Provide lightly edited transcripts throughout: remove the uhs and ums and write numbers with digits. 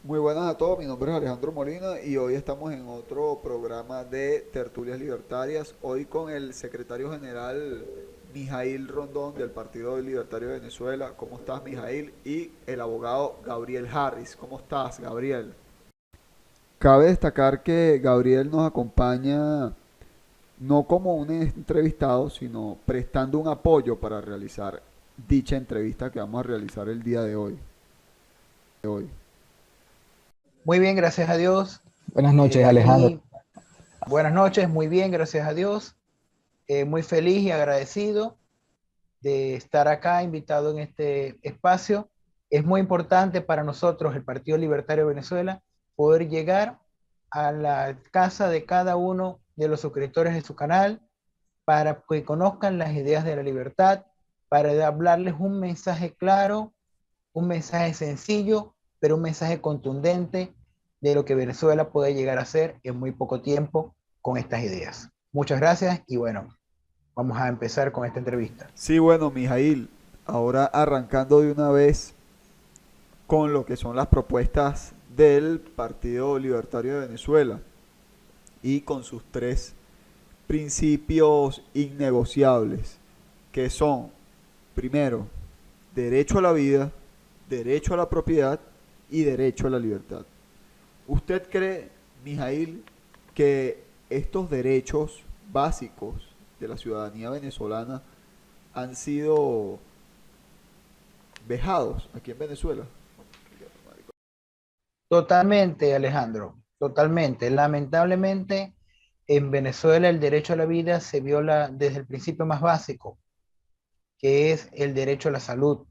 Muy buenas a todos, mi nombre es Alejandro Molina y hoy estamos en otro programa de Tertulias Libertarias, hoy con el secretario general Mijail Rondón del Partido Libertario de Venezuela. ¿Cómo estás, Mijail? Y el abogado Gabriel Harris. ¿Cómo estás, Gabriel? Cabe destacar que Gabriel nos acompaña no como un entrevistado, sino prestando un apoyo para realizar dicha entrevista que vamos a realizar el día de hoy. Muy bien, gracias a Dios. Buenas noches, Alejandro. Aquí, buenas noches, muy bien, gracias a Dios. Muy feliz y agradecido de estar acá, invitado en este espacio. Es muy importante para nosotros, el Partido Libertario de Venezuela, poder llegar a la casa de cada uno de los suscriptores de su canal para que conozcan las ideas de la libertad, para hablarles un mensaje claro, un mensaje sencillo, pero un mensaje contundente de lo que Venezuela puede llegar a ser en muy poco tiempo con estas ideas. Muchas gracias y bueno, vamos a empezar con esta entrevista. Sí, bueno, Mijail, ahora arrancando de una vez con lo que son las propuestas del Partido Libertario de Venezuela y con sus tres principios innegociables, que son, primero, derecho a la vida, derecho a la propiedad y derecho a la libertad. ¿Usted cree, Mijail, que estos derechos básicos de la ciudadanía venezolana han sido vejados aquí en Venezuela? Totalmente, Alejandro, totalmente. Lamentablemente, en Venezuela el derecho a la vida se viola desde el principio más básico, que es el derecho a la salud.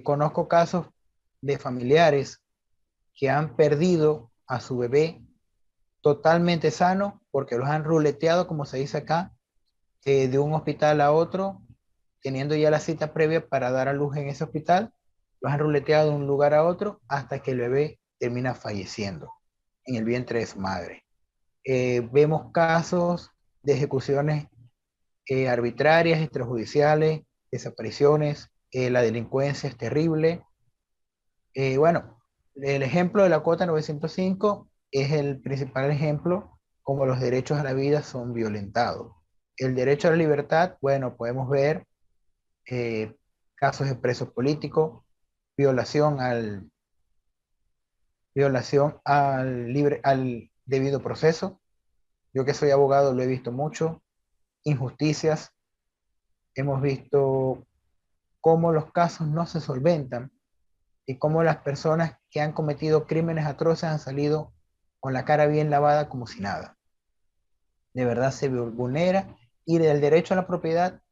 Conozco casos de familiares que han perdido a su bebé totalmente sano porque los han ruleteado, como se dice acá, de un hospital a otro, teniendo ya la cita previa para dar a luz en ese hospital, los han ruleteado de un lugar a otro hasta que el bebé termina falleciendo en el vientre de su madre. Vemos casos de ejecuciones arbitrarias, extrajudiciales, desapariciones, la delincuencia es terrible. Bueno, el ejemplo de la cuota 905 es el principal ejemplo como los derechos a la vida son violentados. El derecho a la libertad, bueno, podemos ver eh, casos de presos políticos, violación al debido proceso. Yo que soy abogado lo he visto mucho, injusticias, hemos visto cómo los casos no se solventan y cómo las personas que han cometido crímenes atroces han salido con la cara bien lavada como si nada. De verdad se vulnera y el derecho a la propiedad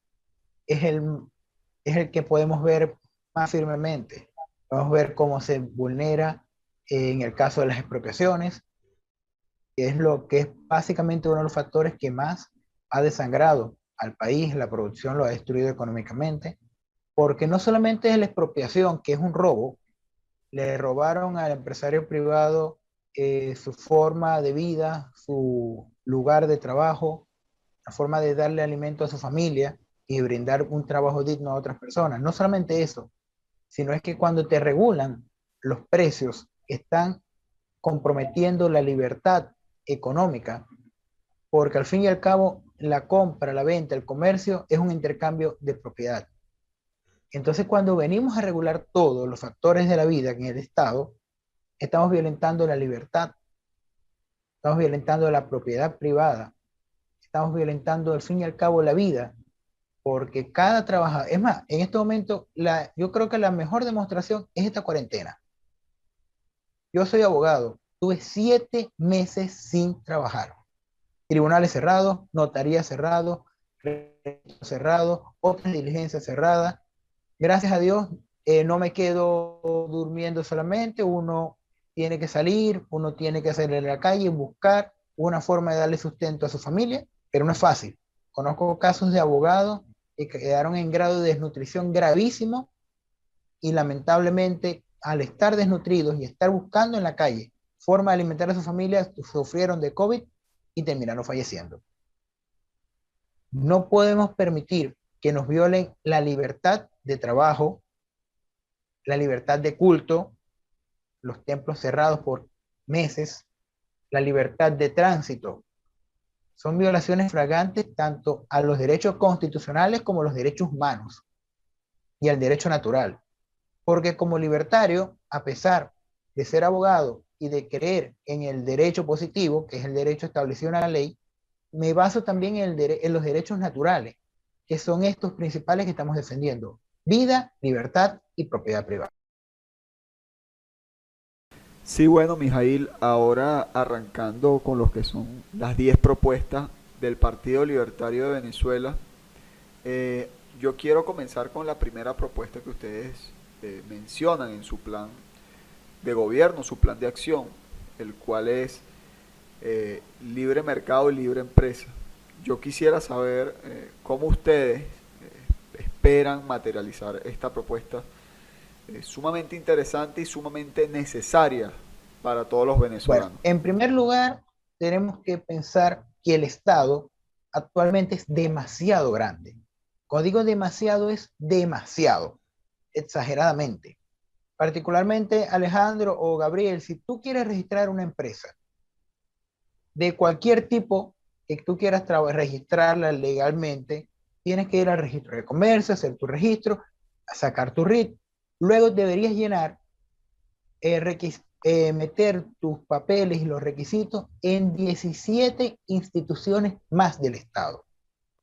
es el que podemos ver más firmemente. Podemos ver cómo se vulnera en el caso de las expropiaciones, que es lo que es básicamente uno de los factores que más ha desangrado al país, la producción lo ha destruido económicamente, porque no solamente es la expropiación, que es un robo, le robaron al empresario privado su forma de vida, su lugar de trabajo, la forma de darle alimento a su familia y brindar un trabajo digno a otras personas. No solamente eso, sino es que cuando te regulan los precios, están comprometiendo la libertad económica, porque al fin y al cabo la compra, la venta, el comercio es un intercambio de propiedad. Entonces, cuando venimos a regular todos los factores de la vida en el Estado, estamos violentando la libertad, estamos violentando la propiedad privada, estamos violentando al fin y al cabo la vida, porque cada trabajador, es más, en este momento, yo creo que la mejor demostración es esta cuarentena. Yo soy abogado, tuve 7 meses sin trabajar. Tribunales cerrados, notarías cerrados, cerrados, otras diligencias cerradas. Gracias a Dios, no me quedo durmiendo solamente, uno tiene que salir, uno tiene que salir a la calle, buscar una forma de darle sustento a su familia, pero no es fácil. Conozco casos de abogados que quedaron en grado de desnutrición gravísimo y lamentablemente al estar desnutridos y estar buscando en la calle forma de alimentar a su familia, sufrieron de COVID y terminaron falleciendo. No podemos permitir que nos violen la libertad de trabajo, la libertad de culto, los templos cerrados por meses, la libertad de tránsito. Son violaciones flagrantes tanto a los derechos constitucionales como a los derechos humanos y al derecho natural. Porque como libertario, a pesar de ser abogado y de creer en el derecho positivo, que es el derecho establecido en la ley, me baso también en los derechos naturales, que son estos principales que estamos defendiendo: vida, libertad y propiedad privada. Sí, bueno, Mijail, ahora arrancando con los que son las 10 propuestas del Partido Libertario de Venezuela, eh, yo quiero comenzar con la primera propuesta que ustedes mencionan en su plan de gobierno, su plan de acción, el cual es libre mercado y libre empresa. Yo quisiera saber cómo ustedes esperan materializar esta propuesta sumamente interesante y sumamente necesaria para todos los Bueno, venezolanos. en primer lugar, tenemos que pensar que el Estado actualmente es demasiado grande. Cuando digo demasiado, es demasiado, exageradamente. Particularmente, Alejandro o Gabriel, si tú quieres registrar una empresa de cualquier tipo que tú quieras registrarla legalmente, tienes que ir al registro de comercio, hacer tu registro, sacar tu RIT. Luego deberías llenar, meter tus papeles y los requisitos en 17 instituciones más del Estado.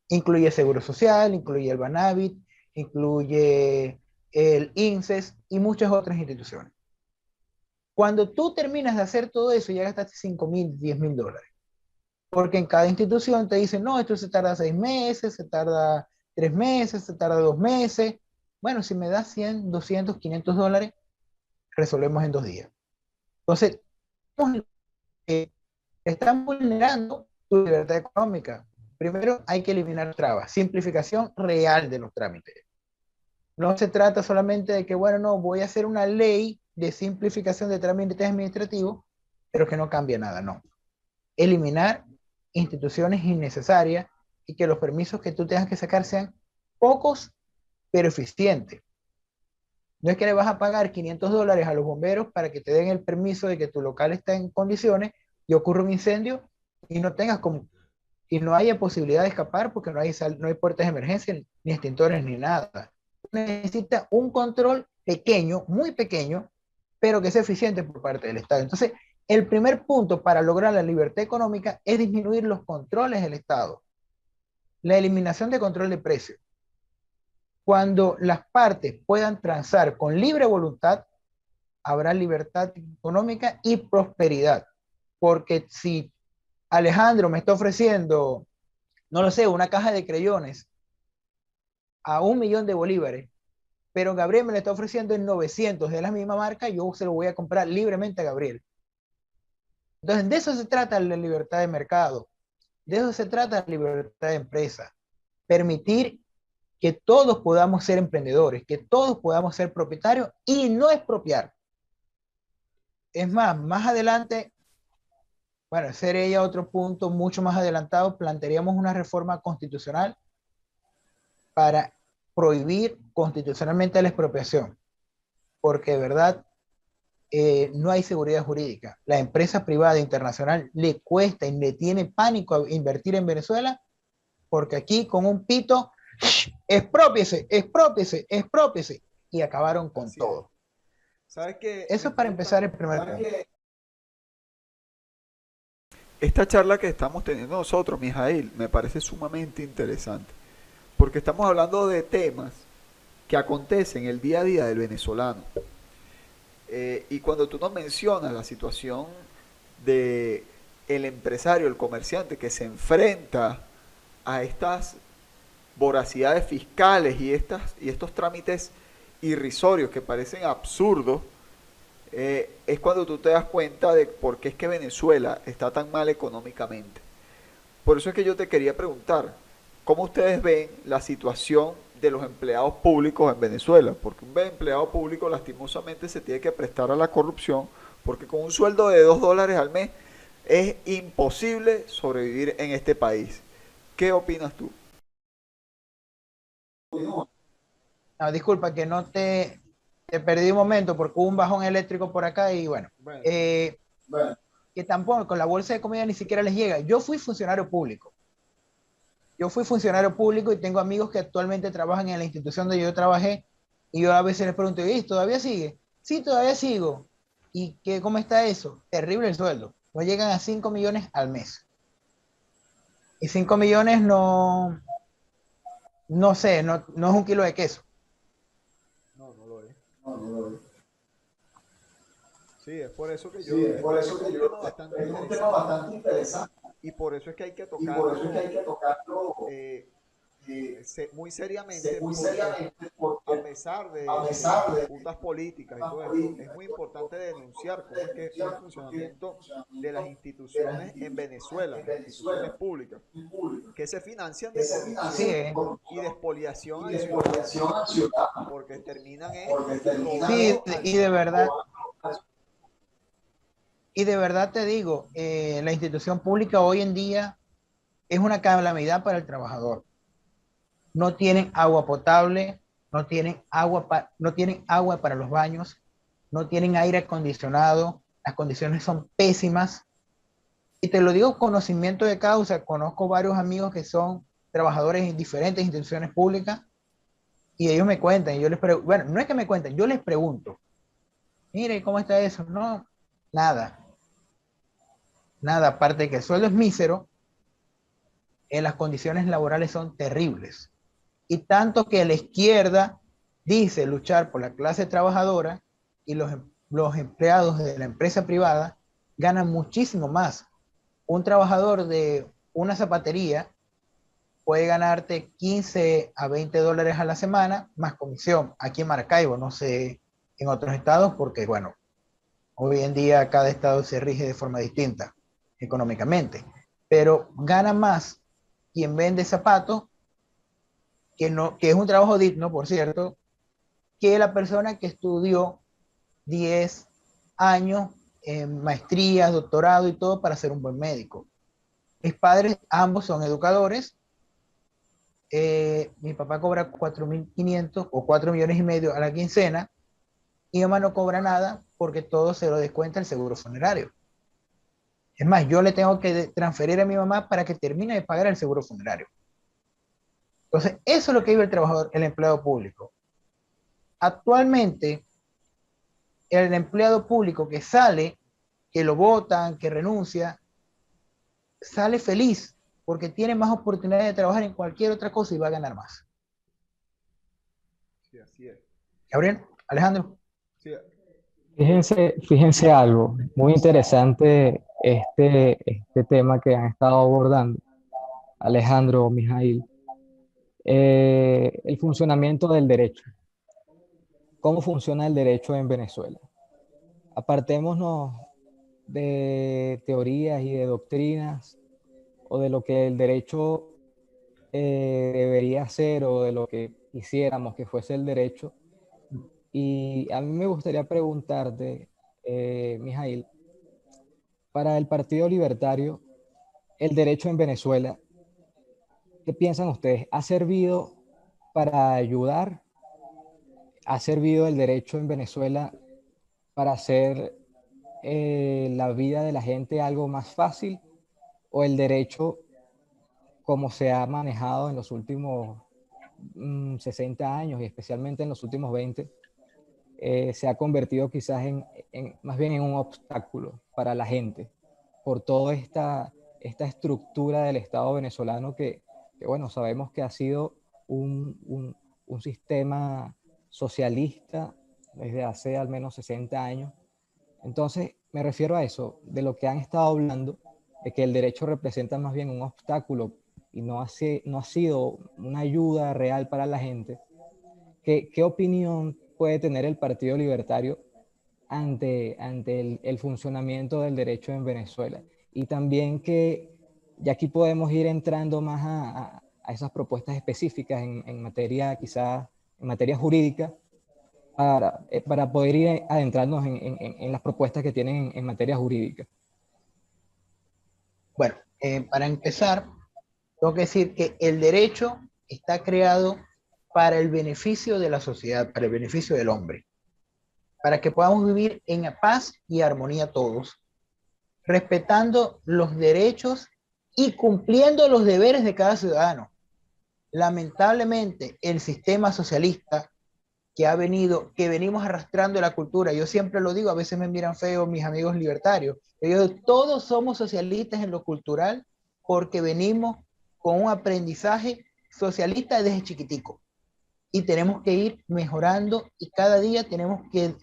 Incluye Seguro Social, incluye el Banavit, incluye el INSES y muchas otras instituciones. Cuando tú terminas de hacer todo eso, ya gastaste 5.000, 10.000 dólares. Porque en cada institución te dicen, no, esto se tarda 6 meses, se tarda 3 meses, se tarda 2 meses. Bueno, si me das 100, 200, 500 dólares, resolvemos en 2 días. Entonces, eh, están vulnerando tu libertad económica. Primero, hay que eliminar trabas, simplificación real de los trámites. No se trata solamente de que, bueno, no, voy a hacer una ley de simplificación de trámites administrativos, pero que no cambia nada, no. Eliminar instituciones innecesarias y que los permisos que tú tengas que sacar sean pocos, pero eficientes. No es que le vas a pagar 500 dólares a los bomberos para que te den el permiso de que tu local está en condiciones y ocurre un incendio y no tengas como, y no haya posibilidad de escapar porque no hay puertas de emergencia, ni extintores, ni nada. Necesita un control pequeño, muy pequeño, pero que sea eficiente por parte del Estado. Entonces, el primer punto para lograr la libertad económica es disminuir los controles del Estado, la eliminación de control de precios. Cuando las partes puedan transar con libre voluntad, habrá libertad económica y prosperidad. Porque si Alejandro me está ofreciendo, no lo sé, una caja de creyones a 1.000.000 de bolívares, pero Gabriel me lo está ofreciendo en 900 de la misma marca, yo se lo voy a comprar libremente a Gabriel. Entonces, de eso se trata la libertad de mercado, de eso se trata la libertad de empresa. Permitir que todos podamos ser emprendedores, que todos podamos ser propietarios y no expropiar. Es más adelante, bueno, sería otro punto mucho más adelantado, plantearíamos una reforma constitucional para prohibir constitucionalmente la expropiación, porque de verdad no hay seguridad jurídica. La empresa privada internacional le cuesta y le tiene pánico a invertir en Venezuela, porque aquí con un pito, exprópiese, exprópiese, exprópiese, y acabaron con Así es. todo. Sabes que Eso me es para gusta empezar el primer punto. esta charla que estamos teniendo nosotros, Mijail, me parece sumamente interesante, porque estamos hablando de temas que acontecen el día a día del venezolano. Y cuando tú nos mencionas la situación de el empresario, el comerciante que se enfrenta a estas voracidades fiscales y estos trámites irrisorios que parecen absurdos, es cuando tú te das cuenta de por qué es que Venezuela está tan mal económicamente. Por eso es que yo te quería preguntar, ¿cómo ustedes ven la situación de los empleados públicos en Venezuela? Porque un empleado público lastimosamente se tiene que prestar a la corrupción, porque con un sueldo de $2 al mes es imposible sobrevivir en este país. ¿Qué opinas tú? No, disculpa que no te te perdí un momento porque hubo un bajón eléctrico por acá y bueno, Bueno, bueno, que tampoco con la bolsa de comida ni siquiera les llega. Yo fui funcionario público y tengo amigos que actualmente trabajan en la institución donde yo trabajé y yo a veces les pregunto, ¿y todavía sigue? Sí, todavía sigo. ¿Y qué, cómo está eso? Terrible el sueldo. No llegan a 5 millones al mes. Y 5 millones no, no sé, no, no es un kilo de queso. no, no lo es. Sí, es por eso que Sí, es por es eso que un yo, tema bastante es un tema interesante bastante interesante y por eso es que hay que y por eso es que tocarlo hay que tocarlo eh, muy seriamente muy porque seriamente a porque pesar a de las pesar de disputas políticas y las todo esto, es políticas muy y todo esto, importante denunciar cómo es que es el denunciar porque el funcionamiento de las funcionamiento de las instituciones en instituciones Venezuela, en las instituciones Venezuela públicas, y públicas que se financian que de se corrupción financian con y de corrupción expoliación y al ciudadano, despoliación al ciudadano, porque terminan porque terminan robando al y de ciudadano. verdad, y de verdad te digo, la institución pública hoy en día es una calamidad para el trabajador. No tienen agua potable, no tienen agua para los baños, no tienen aire acondicionado, las condiciones son pésimas. Y te lo digo con conocimiento de causa, conozco varios amigos que son trabajadores en diferentes instituciones públicas y ellos me cuentan, y yo les pregunto, bueno, no es que me cuenten, yo les pregunto, mire, ¿cómo está eso? No, nada, nada, aparte de que el sueldo es mísero, las condiciones laborales son terribles. Y tanto que la izquierda dice luchar por la clase trabajadora y los empleados de la empresa privada ganan muchísimo más. Un trabajador de una zapatería puede ganarte 15 a 20 dólares a la semana más comisión. Aquí en Maracaibo, no sé en otros estados, porque bueno, hoy en día cada estado se rige de forma distinta económicamente, pero gana más quien vende zapatos, que, no, que es un trabajo digno, por cierto, que la persona que estudió 10 años en maestrías, doctorado y todo para ser un buen médico. Mis padres ambos son educadores. Mi papá cobra 4.500 o 4 millones y medio a la quincena y mi mamá no cobra nada porque todo se lo descuenta el seguro funerario. Es más, yo le tengo que transferir a mi mamá para que termine de pagar el seguro funerario. Entonces, eso es lo que vive el trabajador, el empleado público. Actualmente, el empleado público que sale, que lo votan, que renuncia, sale feliz porque tiene más oportunidades de trabajar en cualquier otra cosa y va a ganar más. Sí, así es. Gabriel, Alejandro. Sí, Fíjense algo muy interesante este tema que han estado abordando, Alejandro, Mijail, el funcionamiento del derecho. ¿Cómo funciona el derecho en Venezuela? Apartémonos de teorías y de doctrinas o de lo que el derecho debería ser o de lo que quisiéramos que fuese el derecho. Y a mí me gustaría preguntarte, Mijail, para el Partido Libertario, el derecho en Venezuela, ¿qué piensan ustedes? ¿Ha servido para ayudar? ¿Ha servido el derecho en Venezuela para hacer la vida de la gente algo más fácil? ¿O el derecho, como se ha manejado en los últimos 60 años y especialmente en los últimos 20, se ha convertido quizás más bien en un obstáculo para la gente por toda esta estructura del Estado venezolano que, bueno, sabemos que ha sido un sistema socialista desde hace al menos 60 años? Entonces, me refiero a eso, de lo que han estado hablando, de que el derecho representa más bien un obstáculo y no ha sido una ayuda real para la gente. ¿Qué opinión puede tener el Partido Libertario ante el funcionamiento del derecho en Venezuela? Y también que, ya aquí podemos ir entrando más a esas propuestas específicas en materia, quizás en materia jurídica, para poder ir adentrarnos en las propuestas que tienen en materia jurídica. Bueno, para empezar, tengo que decir que el derecho está creado para el beneficio de la sociedad, para el beneficio del hombre. para que podamos vivir en paz y armonía todos, respetando los derechos y cumpliendo los deberes de cada ciudadano. Lamentablemente, el sistema socialista que venimos arrastrando la cultura, yo siempre lo digo, a veces me miran feo mis amigos libertarios, yo digo, todos somos socialistas en lo cultural porque venimos con un aprendizaje socialista desde chiquitico y tenemos que ir mejorando y cada día tenemos que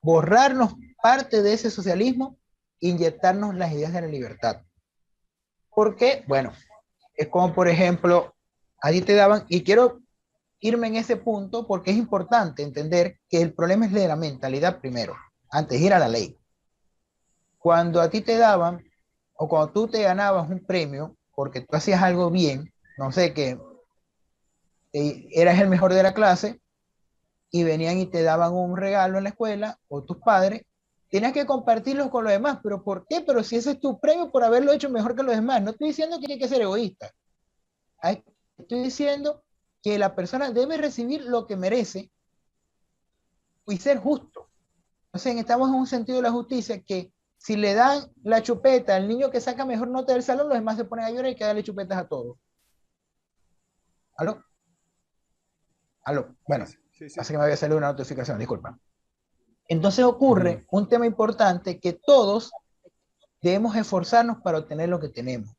borrarnos parte de ese socialismo e inyectarnos las ideas de la libertad. ¿Por qué? Bueno, es como por ejemplo, allí te daban, y quiero irme en ese punto porque es importante entender que el problema es de la mentalidad primero, antes de ir a la ley. Cuando a ti te daban, o cuando tú te ganabas un premio, porque tú hacías algo bien, no sé, que eras el mejor de la clase, y venían y te daban un regalo en la escuela, o tus padres, tienes que compartirlo con los demás. ¿Pero por qué? Pero si ese es tu premio por haberlo hecho mejor que los demás. No estoy diciendo que hay que ser egoísta. Estoy diciendo que la persona debe recibir lo que merece y ser justo. Entonces, estamos en un sentido de la justicia que si le dan la chupeta al niño que saca mejor nota del salón, los demás se ponen a llorar y hay que darle chupetas a todos. ¿Aló? ¿Aló? Bueno, Sí, sí. así que me había salido una notificación, disculpa. Entonces ocurre un tema importante que todos debemos esforzarnos para obtener lo que tenemos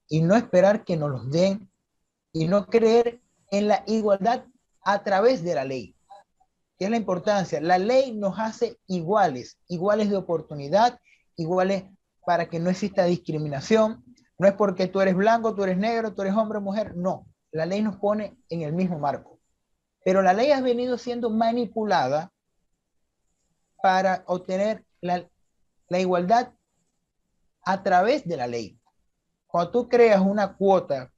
y no esperar que nos los den y no creer en la igualdad a través de la ley. ¿Qué es la importancia? La ley nos hace iguales, iguales de oportunidad, iguales para que no exista discriminación. No es porque tú eres blanco, tú eres negro, tú eres hombre o mujer, no. La ley nos pone en el mismo marco. Pero la ley ha venido siendo manipulada para obtener la igualdad a través de la ley. Cuando tú creas una cuota,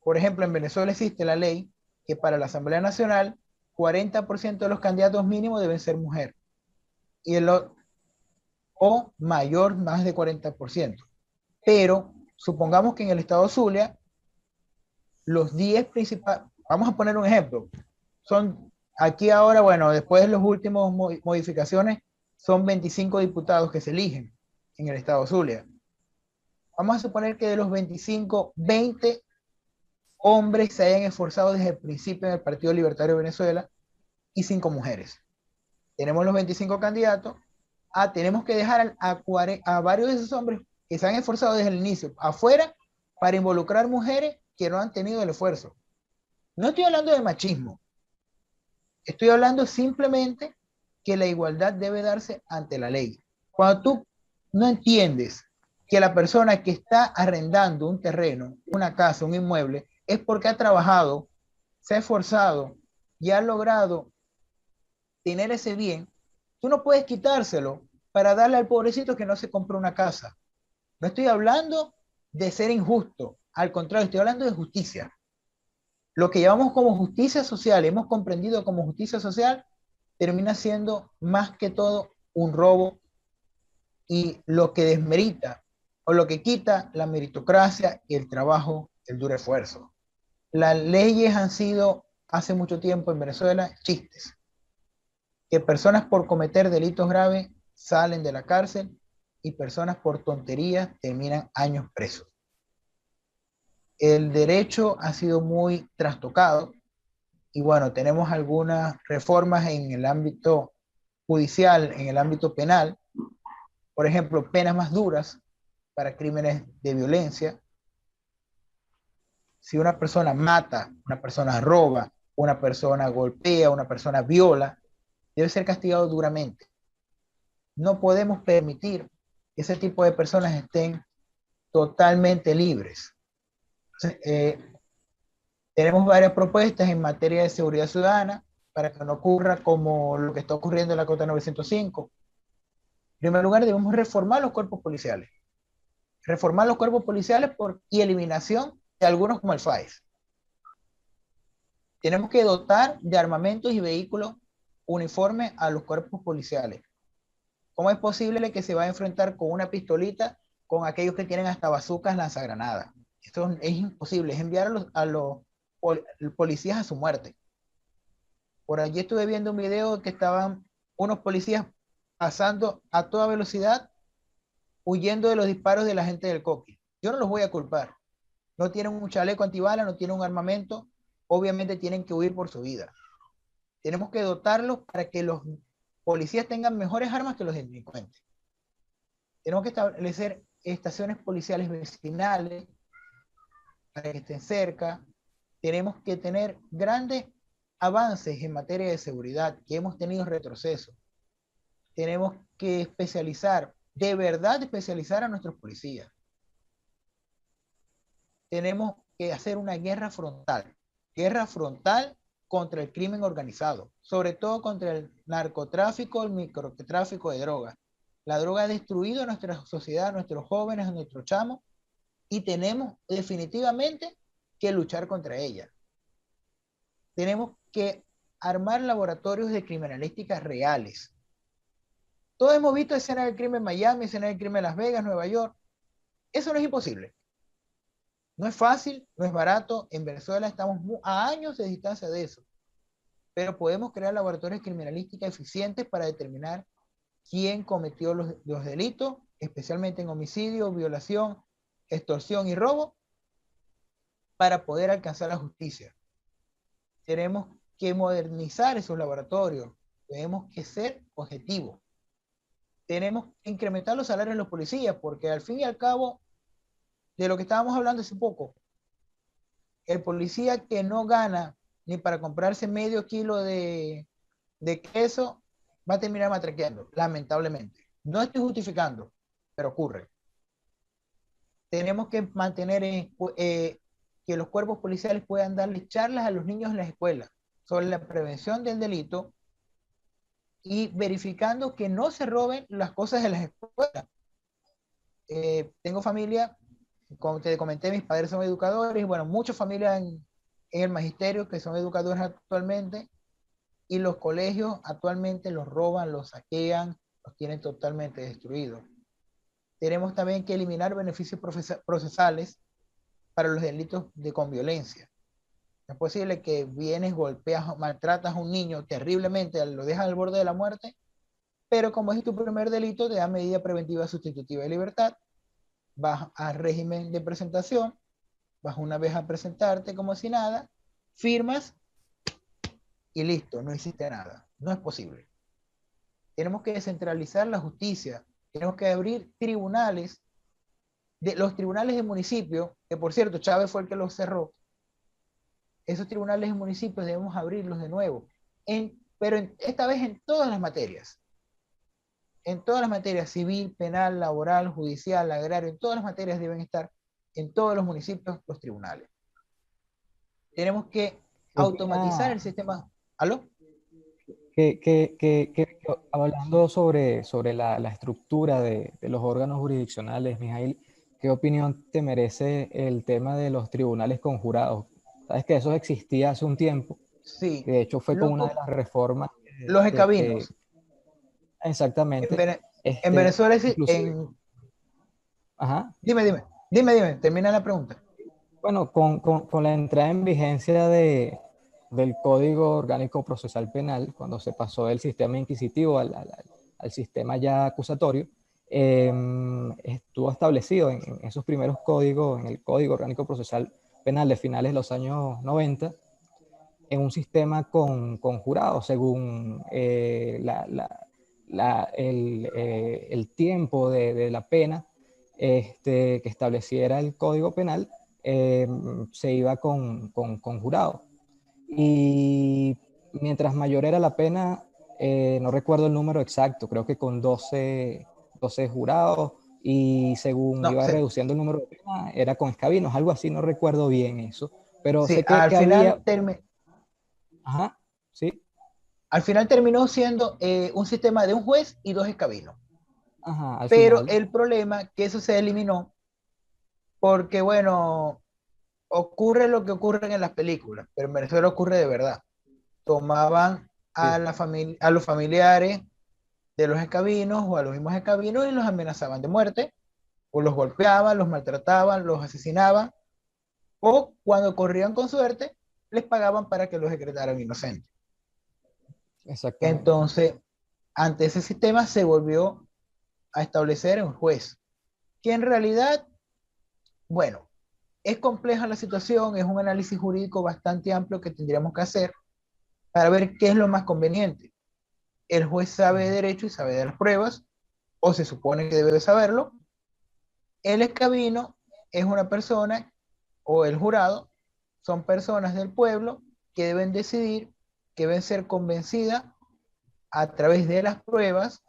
por ejemplo, en Venezuela existe la ley que para la Asamblea Nacional 40% de los candidatos mínimos deben ser mujer y o mayor, más de 40%. Pero supongamos que en el estado Zulia los 10 principales, vamos a poner un ejemplo, son aquí ahora, bueno, después de las últimas modificaciones, son 25 diputados que se eligen en el estado Zulia. Vamos a suponer que de los 25, 20 hombres se hayan esforzado desde el principio en el Partido Libertario de Venezuela y 5 mujeres. Tenemos los 25 candidatos, tenemos que dejar a varios de esos hombres que se han esforzado desde el inicio afuera para involucrar mujeres que no han tenido el esfuerzo. No estoy hablando de machismo, estoy hablando simplemente que la igualdad debe darse ante la ley. Cuando tú no entiendes que la persona que está arrendando un terreno, una casa, un inmueble, es porque ha trabajado, se ha esforzado y ha logrado tener ese bien, tú no puedes quitárselo para darle al pobrecito que no se compró una casa. No estoy hablando de ser injusto, al contrario, estoy hablando de justicia. Lo que llamamos como justicia social, hemos comprendido como justicia social, termina siendo más que todo un robo y lo que desmerita o lo que quita la meritocracia y el trabajo, el duro esfuerzo. Las leyes han sido hace mucho tiempo en Venezuela chistes, que personas por cometer delitos graves salen de la cárcel y personas por tonterías terminan años presos. El derecho ha sido muy trastocado y bueno, tenemos algunas reformas en el ámbito judicial, en el ámbito penal, por ejemplo, penas más duras para crímenes de violencia. Si una persona mata, una persona roba, una persona golpea, una persona viola, debe ser castigado duramente. No podemos permitir que ese tipo de personas estén totalmente libres. Tenemos varias propuestas en materia de seguridad ciudadana para que no ocurra como lo que está ocurriendo en la Cota 905. En primer lugar, debemos reformar los cuerpos policiales. Reformar los cuerpos policiales y eliminación de algunos como el FAES. Tenemos que dotar de armamentos y vehículos uniformes a los cuerpos policiales. ¿Cómo es posible que se va a enfrentar con una pistolita con aquellos que tienen hasta bazucas, lanzagranadas? Esto es imposible, es enviar a los policías a su muerte. Por allí estuve viendo un video que estaban unos policías pasando a toda velocidad, huyendo de los disparos de la gente del Coqui. Yo no los voy a culpar. No tienen un chaleco antibala, no tienen un armamento, obviamente tienen que huir por su vida. Tenemos que dotarlos para que los policías tengan mejores armas que los delincuentes. Tenemos que establecer estaciones policiales vecinales para que estén cerca. Tenemos que tener grandes avances en materia de seguridad, que hemos tenido retroceso. Tenemos que especializar, de verdad especializar a nuestros policías. Tenemos que hacer una guerra frontal contra el crimen organizado, sobre todo contra el narcotráfico, el microtráfico de drogas. La droga ha destruido nuestra sociedad, nuestros jóvenes, nuestros chamos, y tenemos definitivamente que luchar contra ella. Tenemos que armar laboratorios de criminalística reales. Todos hemos visto escenas del crimen en Miami, escenas del crimen en Las Vegas, Nueva York. Eso no es imposible. No es fácil, no es barato. En Venezuela estamos a años de distancia de eso. Pero podemos crear laboratorios de criminalística eficientes para determinar quién cometió los delitos, especialmente en homicidio, violación, extorsión y robo, para poder alcanzar la justicia. Tenemos que modernizar esos laboratorios. Tenemos que ser objetivos. Tenemos que incrementar los salarios de los policías, porque al fin y al cabo, de lo que estábamos hablando hace poco, el policía que no gana ni para comprarse medio kilo de queso va a terminar matraqueando, lamentablemente. No estoy justificando, pero ocurre. Tenemos que mantener que los cuerpos policiales puedan darle charlas a los niños en las escuelas sobre la prevención del delito y verificando que no se roben las cosas de las escuelas. Tengo familia, como te comenté, mis padres son educadores, y bueno, muchas familias en el magisterio que son educadores actualmente, y los colegios actualmente los roban, los saquean, los tienen totalmente destruidos. Tenemos también que eliminar beneficios procesales para los delitos con violencia. Es posible que vienes, golpeas, maltratas a un niño terriblemente, lo dejas al borde de la muerte, pero como es tu primer delito, te da medida preventiva sustitutiva de libertad, vas al régimen de presentación, vas una vez a presentarte como si nada, firmas y listo, no hiciste nada. No es posible. Tenemos que descentralizar la justicia, tenemos que abrir tribunales, los tribunales de municipio, que por cierto Chávez fue el que los cerró. Esos tribunales de municipios debemos abrirlos de nuevo, pero esta vez en todas las materias. En todas las materias, civil, penal, laboral, judicial, agrario, en todas las materias deben estar en todos los municipios los tribunales. Tenemos que automatizar el sistema. ¿Aló? Hablando sobre la estructura de los órganos jurisdiccionales, Mijail, ¿qué opinión te merece el tema de los tribunales conjurados? Sabes que eso existía hace un tiempo, Sí. que de hecho fue con una de las reformas. Los escabinos. Exactamente. En Venezuela es... Ajá. Dime, termina la pregunta. Bueno, con la entrada en vigencia del Código Orgánico Procesal Penal, cuando se pasó del sistema inquisitivo al sistema ya acusatorio, estuvo establecido en esos primeros códigos, en el Código Orgánico Procesal Penal de finales de los años 90, en un sistema con jurados, según el tiempo de la pena que estableciera el Código Penal, se iba con jurado. Y mientras mayor era la pena, no recuerdo el número exacto, creo que con 12 jurados, y según iba reduciendo el número de penas, era con escabinos, algo así, no recuerdo bien eso. Pero sí, sé que al final había... Ajá, sí. Al final terminó siendo un sistema de un juez y 2 escabinos. Ajá, pero final. El problema que eso se eliminó porque, bueno, ocurre lo que ocurre en las películas, pero en Venezuela ocurre de verdad. Tomaban a los familiares de los escabinos o a los mismos escabinos y los amenazaban de muerte, o los golpeaban, los maltrataban, los asesinaban, o cuando corrían con suerte, les pagaban para que los decretaran inocentes. Exactamente. Entonces, ante ese sistema se volvió a establecer un juez, que en realidad, bueno, es compleja la situación, es un análisis jurídico bastante amplio que tendríamos que hacer para ver qué es lo más conveniente. El juez sabe de derecho y sabe de las pruebas, o se supone que debe de saberlo. El escabino es una persona, o el jurado, son personas del pueblo que deben decidir, que deben ser convencidas a través de las pruebas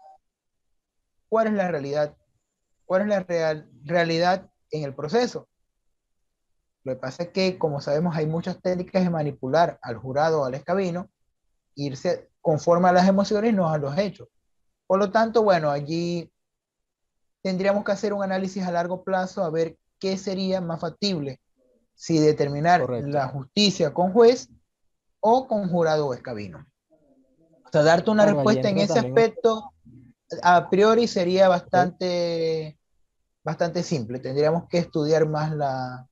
cuál es la realidad, cuál es la realidad en el proceso. Lo que pasa es que, como sabemos, hay muchas técnicas de manipular al jurado o al escabino, irse conforme a las emociones y no a los hechos. Por lo tanto, bueno, allí tendríamos que hacer un análisis a largo plazo a ver qué sería más factible, si determinar Correcto. la justicia con juez o con jurado o escabino. O sea, darte una Claro, allí respuesta en entra ese también, aspecto a priori sería ok, bastante simple. Tendríamos que estudiar más la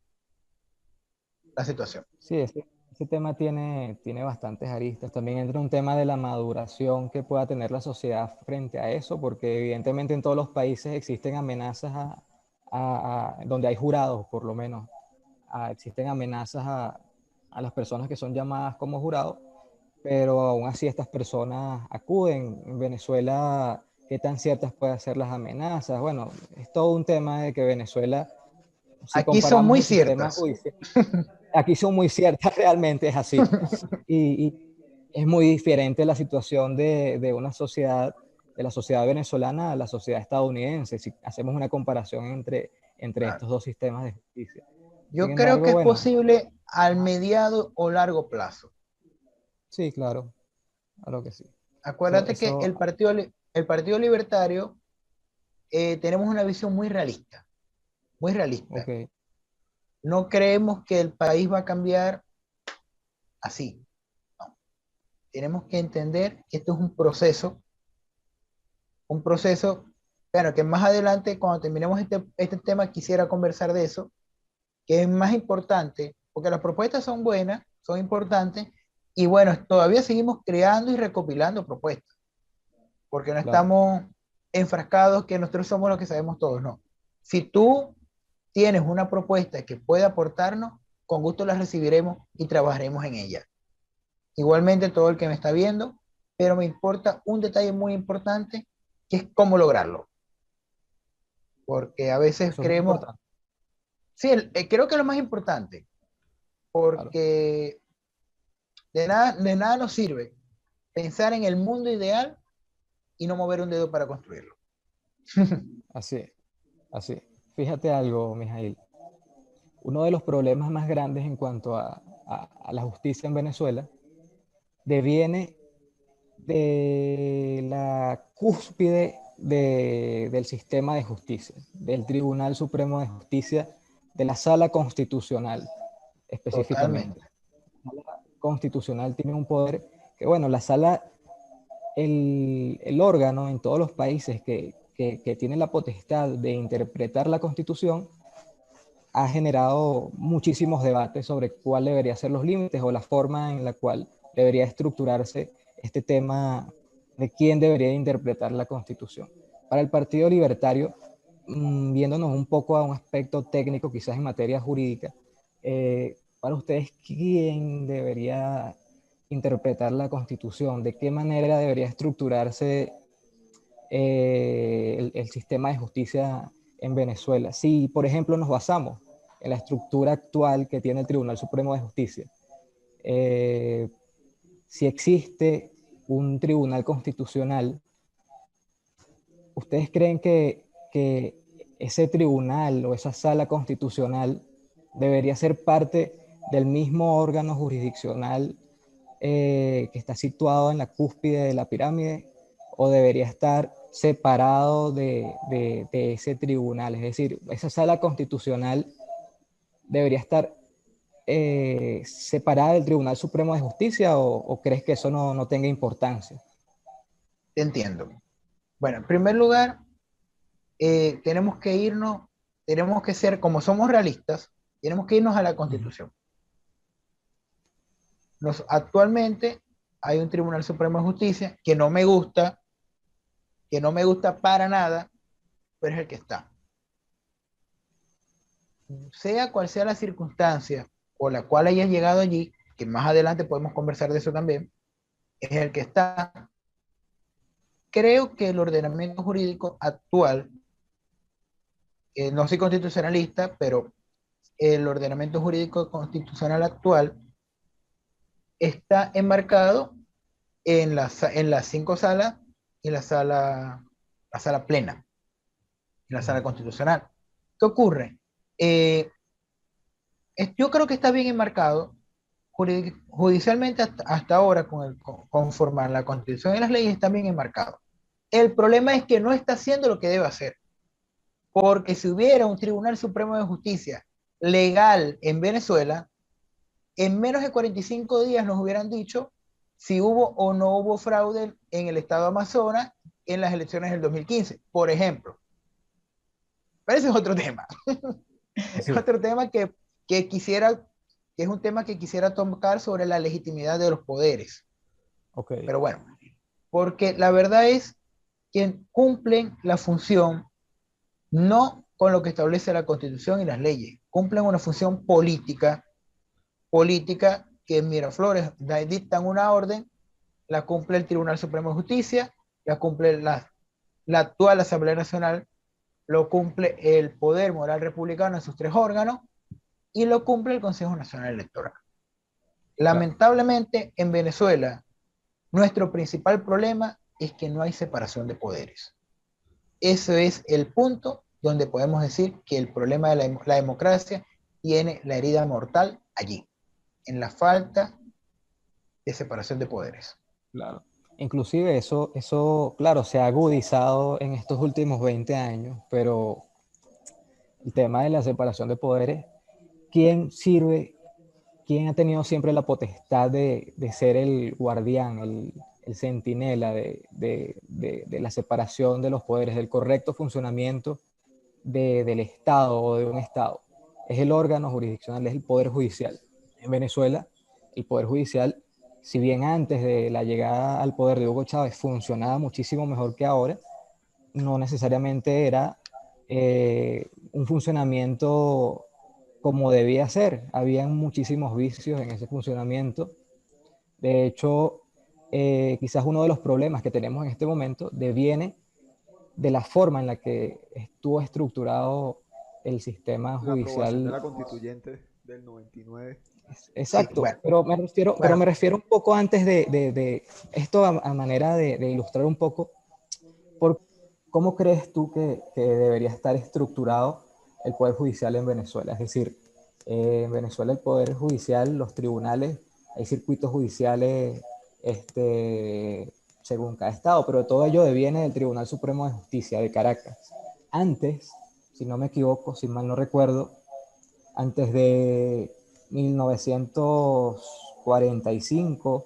situación. sí, ese tema tiene bastantes aristas. También entra un tema de la maduración que pueda tener la sociedad frente a eso, porque evidentemente en todos los países existen amenazas donde hay jurados, por lo menos, existen amenazas a las personas que son llamadas como jurados, pero aún así estas personas acuden. En Venezuela, ¿qué tan ciertas pueden ser las amenazas? Bueno, es todo un tema de que Venezuela, si Aquí son comparamos muy el sistema ciertas. judicial, aquí son muy ciertas, realmente es así. Y es muy diferente la situación de una sociedad, de la sociedad venezolana a la sociedad estadounidense, si hacemos una comparación entre Claro. estos dos sistemas de justicia. Sin Yo creo que embargo, es bueno, posible al mediado o largo plazo. sí, claro, claro que sí. Acuérdate que Eso, el partido Libertario tenemos una visión muy realista, muy realista. ok, No creemos que el país va a cambiar así. No. Tenemos que entender que esto es un proceso, bueno, que más adelante, cuando terminemos este tema, quisiera conversar de eso, que es más importante, porque las propuestas son buenas, son importantes, y bueno, todavía seguimos creando y recopilando propuestas, porque no claro. estamos enfrascados que nosotros somos los que sabemos todos, no. Si tú tienes una propuesta que pueda aportarnos, con gusto la recibiremos y trabajaremos en ella. Igualmente todo el que me está viendo, pero me importa un detalle muy importante, que es cómo lograrlo, porque a veces Eso es muy creemos, importante, sí, creo que es lo más importante, claro. porque de nada nos sirve pensar en el mundo ideal y no mover un dedo para construirlo. Así es, así es. Fíjate algo, Mijail. Uno de los problemas más grandes en cuanto a la justicia en Venezuela deviene de la cúspide del sistema de justicia, del Tribunal Supremo de Justicia, de la Sala Constitucional específicamente. Totalmente. La Sala Constitucional tiene un poder que, bueno, la Sala, el órgano en todos los países que tiene la potestad de interpretar la Constitución, ha generado muchísimos debates sobre cuál debería ser los límites o la forma en la cual debería estructurarse este tema de quién debería interpretar la Constitución. Para el Partido Libertario, viéndonos un poco a un aspecto técnico, quizás en materia jurídica, para ustedes, ¿quién debería interpretar la Constitución? ¿De qué manera debería estructurarse el sistema de justicia en Venezuela? Si, por ejemplo, nos basamos en la estructura actual que tiene el Tribunal Supremo de Justicia, eh, si existe un tribunal constitucional, ¿ustedes creen que ese tribunal o esa sala constitucional debería ser parte del mismo órgano jurisdiccional que está situado en la cúspide de la pirámide, o debería estar separado de ese tribunal? Es decir, esa sala constitucional debería estar separada del Tribunal Supremo de Justicia, o crees que eso no tenga importancia? Te entiendo. Bueno, en primer lugar, tenemos que irnos, tenemos que ser, como somos realistas, tenemos que irnos a la Ujú. Constitución. Actualmente hay un Tribunal Supremo de Justicia que no me gusta, que no me gusta para nada, pero es el que está. Sea cual sea la circunstancia por la cual hayas llegado allí, que más adelante podemos conversar de eso también, es el que está. Creo que el ordenamiento jurídico actual, no soy constitucionalista, pero el ordenamiento jurídico constitucional actual está enmarcado en las cinco salas y la sala plena, en la sala constitucional. ¿Qué ocurre? Eh, yo creo que está bien enmarcado judicialmente hasta ahora con formar la constitución y las leyes está bien enmarcado. El problema es que no está haciendo lo que debe hacer, porque si hubiera un Tribunal Supremo de Justicia legal en Venezuela, en menos de 45 días nos hubieran dicho si hubo o no hubo fraude en el estado de Amazonas en las elecciones del 2015, por ejemplo. Pero ese es otro tema. Es Sí, otro tema que quisiera, que es un tema que quisiera tocar sobre la legitimidad de los poderes. ok, Pero bueno, porque la verdad es que cumplen la función no con lo que establece la Constitución y las leyes, cumplen una función política que en Miraflores dictan una orden, la cumple el Tribunal Supremo de Justicia, la cumple la actual Asamblea Nacional, lo cumple el Poder Moral Republicano en sus tres órganos y lo cumple el Consejo Nacional Electoral. claro. Lamentablemente, en Venezuela, nuestro principal problema es que no hay separación de poderes. Ese es el punto donde podemos decir que el problema de la democracia tiene la herida mortal allí, en la falta de separación de poderes. Claro. Inclusive eso, claro, se ha agudizado en estos últimos 20 años, pero el tema de la separación de poderes, ¿quién sirve, quién ha tenido siempre la potestad de ser el guardián, el centinela de la separación de los poderes, del correcto funcionamiento del Estado o de un Estado? Es el órgano jurisdiccional, es el Poder Judicial. En Venezuela, el Poder Judicial, si bien antes de la llegada al poder de Hugo Chávez funcionaba muchísimo mejor que ahora, no necesariamente era un funcionamiento como debía ser. Habían muchísimos vicios en ese funcionamiento. De hecho, quizás uno de los problemas que tenemos en este momento deviene de la forma en la que estuvo estructurado el sistema La aprobación de judicial. la constituyente del 99. Sí, Exacto, bueno, pero bueno, me refiero un poco antes de esto a manera de ilustrar un poco por cómo crees tú que debería estar estructurado el Poder Judicial en Venezuela. Es decir, en Venezuela el Poder Judicial, los tribunales, hay circuitos judiciales según cada estado, pero todo ello deviene del Tribunal Supremo de Justicia de Caracas. Antes, si no me equivoco, si mal no recuerdo, antes de 1945,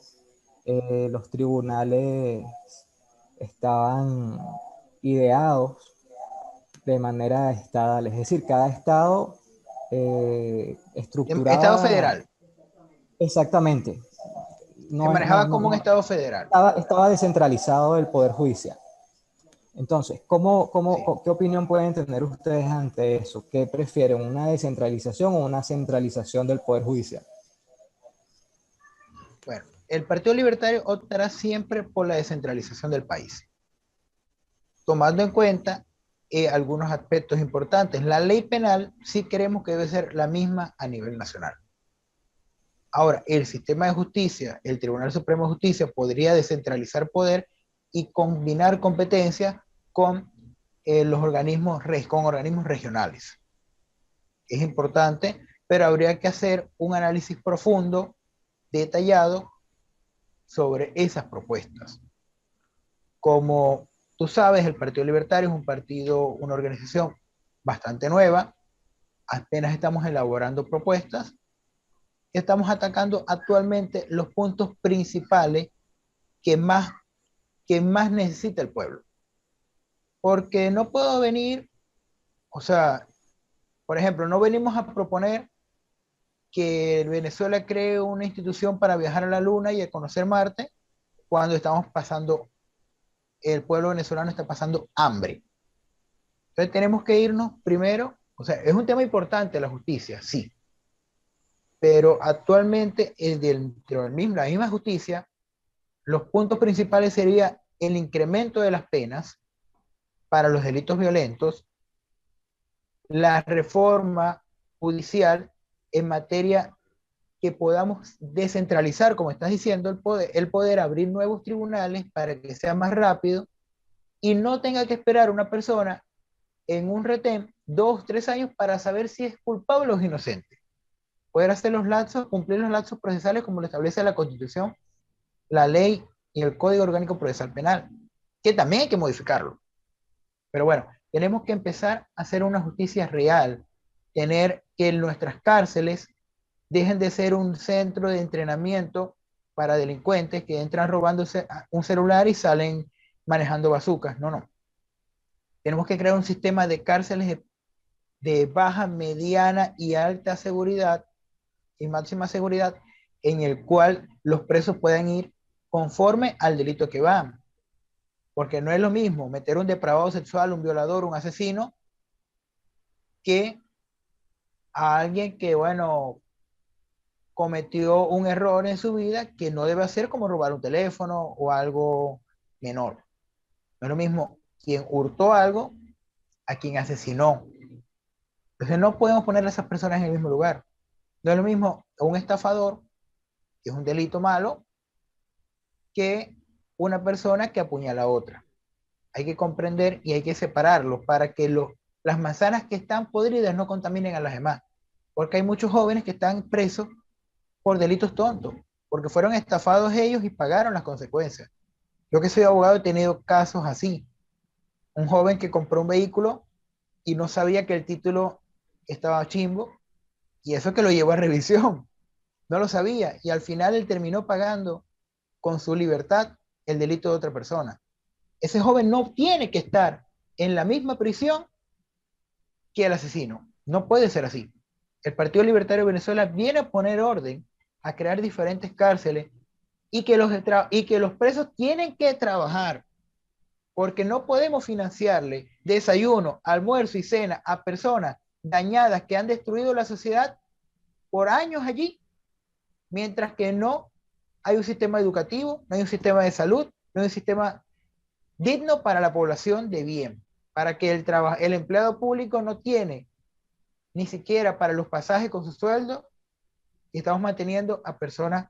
los tribunales estaban ideados de manera estadal, es decir, cada estado Estado estructuraba federal, exactamente, se manejaba como un Estado federal. estaba descentralizado el poder judicial. Entonces, Sí. ¿qué opinión pueden tener ustedes ante eso? ¿Qué prefieren, una descentralización o una centralización del poder judicial? Bueno, el Partido Libertario optará siempre por la descentralización del país, tomando en cuenta algunos aspectos importantes. La ley penal sí creemos que debe ser la misma a nivel nacional. Ahora, el sistema de justicia, el Tribunal Supremo de Justicia podría descentralizar poder y combinar competencias con con organismos regionales. Es importante, pero habría que hacer un análisis profundo, detallado sobre esas propuestas. Como tú sabes, el Partido Libertario es un partido, una organización bastante nueva, apenas estamos elaborando propuestas, estamos atacando actualmente los puntos principales que más, que más necesita el pueblo. Porque no puedo venir, o sea, por ejemplo, no venimos a proponer que Venezuela cree una institución para viajar a la Luna y a conocer Marte cuando estamos pasando el pueblo venezolano está pasando hambre. Entonces tenemos que irnos primero, o sea, es un tema importante la justicia, sí, pero actualmente dentro de la misma justicia, los puntos principales serían el incremento de las penas para los delitos violentos, la reforma judicial en materia que podamos descentralizar, como estás diciendo, el poder abrir nuevos tribunales para que sea más rápido y no tenga que esperar una persona en un retén 2, 3 años para saber si es culpable o es inocente. Poder hacer los lapsos, cumplir los lapsos procesales como lo establece la Constitución, la ley y el Código Orgánico Procesal Penal, que también hay que modificarlo. Pero bueno, tenemos que empezar a hacer una justicia real, tener que nuestras cárceles dejen de ser un centro de entrenamiento para delincuentes que entran robándose un celular y salen manejando bazucas. No, no. Tenemos que crear un sistema de cárceles de baja, mediana y alta seguridad y máxima seguridad en el cual los presos puedan ir conforme al delito que van. Porque no es lo mismo meter un depravado sexual, un violador, un asesino, que a alguien que, bueno, cometió un error en su vida que no debe hacer, como robar un teléfono o algo menor. No es lo mismo quien hurtó algo a quien asesinó. Entonces no podemos poner a esas personas en el mismo lugar. No es lo mismo un estafador, que es un delito malo, que una persona que apuñala a otra. Hay que comprender y hay que separarlos para que las manzanas que están podridas no contaminen a las demás. Porque hay muchos jóvenes que están presos por delitos tontos, porque fueron estafados ellos y pagaron las consecuencias. Yo que soy abogado he tenido casos así. Un joven que compró un vehículo y no sabía que el título estaba chimbo, y eso que lo llevó a revisión. No lo sabía, y al final él terminó pagando con su libertad el delito de otra persona. Ese joven no tiene que estar en la misma prisión que el asesino. No puede ser así. El Partido Libertario de Venezuela viene a poner orden, a crear diferentes cárceles y que los presos tienen que trabajar, porque no podemos financiarle desayuno, almuerzo y cena a personas dañadas que han destruido la sociedad por años allí, mientras que no hay un sistema educativo, no hay un sistema de salud, no hay un sistema digno para la población de bien, para que el empleado público no tiene ni siquiera para los pasajes con su sueldo, y estamos manteniendo a personas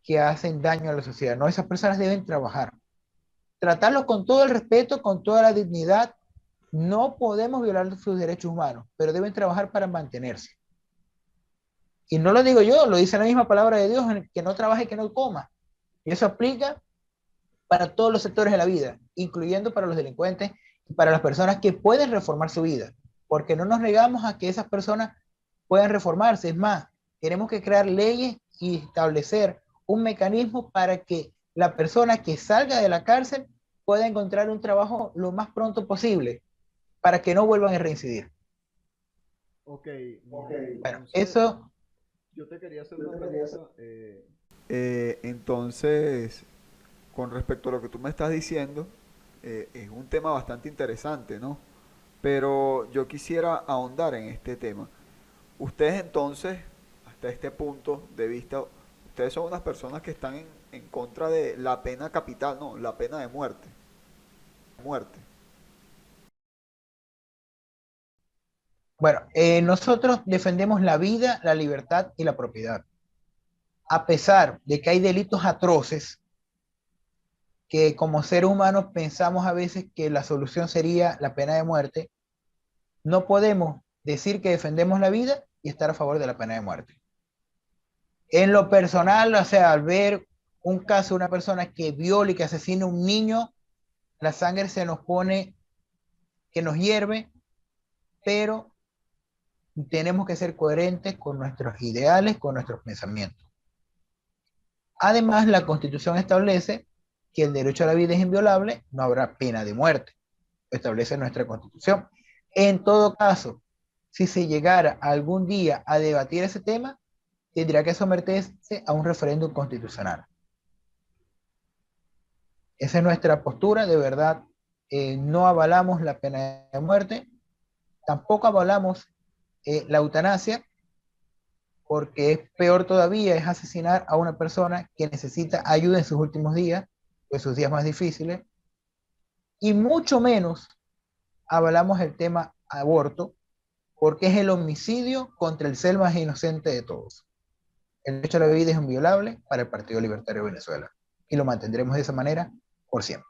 que hacen daño a la sociedad. No, esas personas deben trabajar. Tratarlos con todo el respeto, con toda la dignidad. No podemos violar sus derechos humanos, pero deben trabajar para mantenerse. Y no lo digo yo, lo dice la misma palabra de Dios, que no trabaje y que no coma. Y eso aplica para todos los sectores de la vida, incluyendo para los delincuentes y para las personas que pueden reformar su vida, porque no nos negamos a que esas personas puedan reformarse. Es más, tenemos que crear leyes y establecer un mecanismo para que la persona que salga de la cárcel pueda encontrar un trabajo lo más pronto posible, para que no vuelvan a reincidir. Ok, Bueno, entonces eso, yo te quería hacer una pregunta. Entonces, con respecto a lo que tú me estás diciendo, es un tema bastante interesante, ¿no? Pero yo quisiera ahondar en este tema. Ustedes entonces, hasta este punto de vista, ustedes son unas personas que están en contra de la pena capital, no, la pena de muerte. Muerte. bueno, nosotros defendemos la vida, la libertad y la propiedad. A pesar de que hay delitos atroces, que como seres humanos pensamos a veces que la solución sería la pena de muerte, no podemos decir que defendemos la vida y estar a favor de la pena de muerte. En lo personal, o sea, al ver un caso de una persona que viola y que asesina a un niño, la sangre se nos pone, que nos hierve, pero tenemos que ser coherentes con nuestros ideales, con nuestros pensamientos. Además, la Constitución establece que el derecho a la vida es inviolable, no habrá pena de muerte. Lo establece nuestra Constitución. En todo caso, si se llegara algún día a debatir ese tema, tendría que someterse a un referéndum constitucional. Esa es nuestra postura, de verdad. No avalamos la pena de muerte, tampoco avalamos la eutanasia, porque es peor todavía, es asesinar a una persona que necesita ayuda en sus últimos días, en sus días más difíciles, y mucho menos avalamos el tema aborto, porque es el homicidio contra el ser más inocente de todos. El derecho a la vida es inviolable para el Partido Libertario de Venezuela, y lo mantendremos de esa manera por siempre.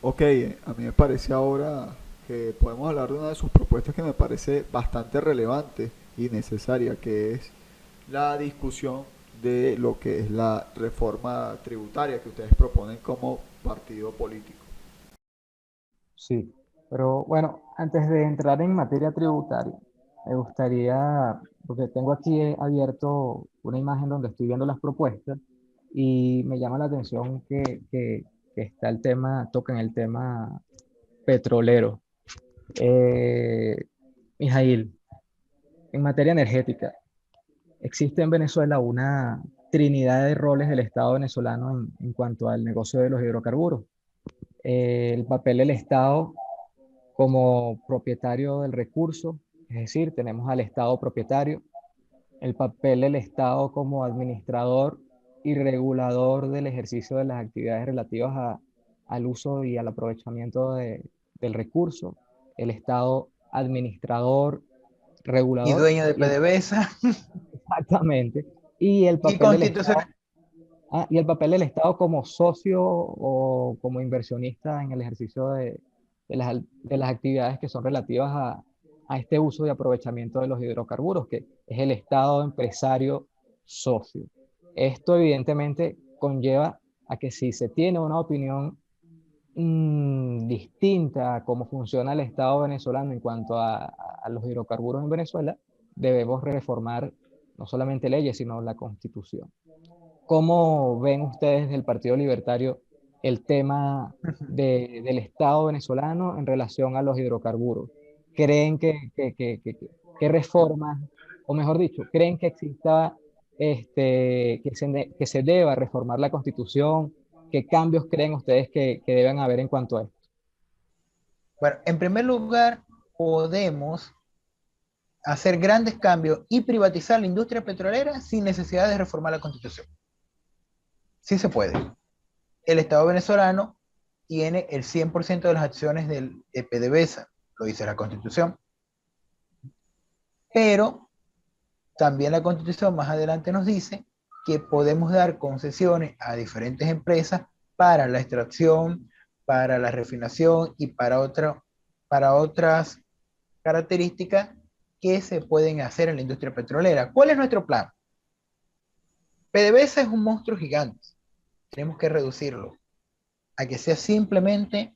Ok, a mí me parece ahora que podemos hablar de una de sus propuestas que me parece bastante relevante y necesaria, que es la discusión de lo que es la reforma tributaria que ustedes proponen como partido político. Sí, pero bueno, antes de entrar en materia tributaria, me gustaría, porque tengo aquí abierto una imagen donde estoy viendo las propuestas y me llama la atención que está el tema, tocan el tema petrolero. Eh, Mijail, en materia energética, existe en Venezuela una trinidad de roles del Estado venezolano en cuanto al negocio de los hidrocarburos. El papel del Estado como propietario del recurso, es decir, tenemos al Estado propietario, el papel del Estado como administrador y regulador del ejercicio de las actividades relativas al uso y al aprovechamiento del recurso, el Estado administrador, Y regulador dueño de y PDVSA exactamente, y el y papel del Estado, constitucional. y el papel del Estado como socio o como inversionista en el ejercicio de las actividades que son relativas a este uso y aprovechamiento de los hidrocarburos, que es el Estado empresario socio. Esto evidentemente conlleva a que si se tiene una opinión distinta a cómo funciona el Estado venezolano en cuanto a los hidrocarburos en Venezuela, debemos reformar no solamente leyes, sino la Constitución. ¿Cómo ven ustedes del Partido Libertario el tema del Estado venezolano en relación a los hidrocarburos? ¿Creen que reformas, o mejor dicho, creen que exista, que se deba reformar la Constitución? ¿Qué cambios creen ustedes que deben haber en cuanto a esto? Bueno, en primer lugar, podemos hacer grandes cambios y privatizar la industria petrolera sin necesidad de reformar la Constitución. Sí se puede. El Estado venezolano tiene el 100% de las acciones de PDVSA, lo dice la Constitución, pero también la Constitución más adelante nos dice que podemos dar concesiones a diferentes empresas para la extracción, para la refinación y para otras características que se pueden hacer en la industria petrolera. ¿Cuál es nuestro plan? PDVSA es un monstruo gigante. Tenemos que reducirlo a que sea simplemente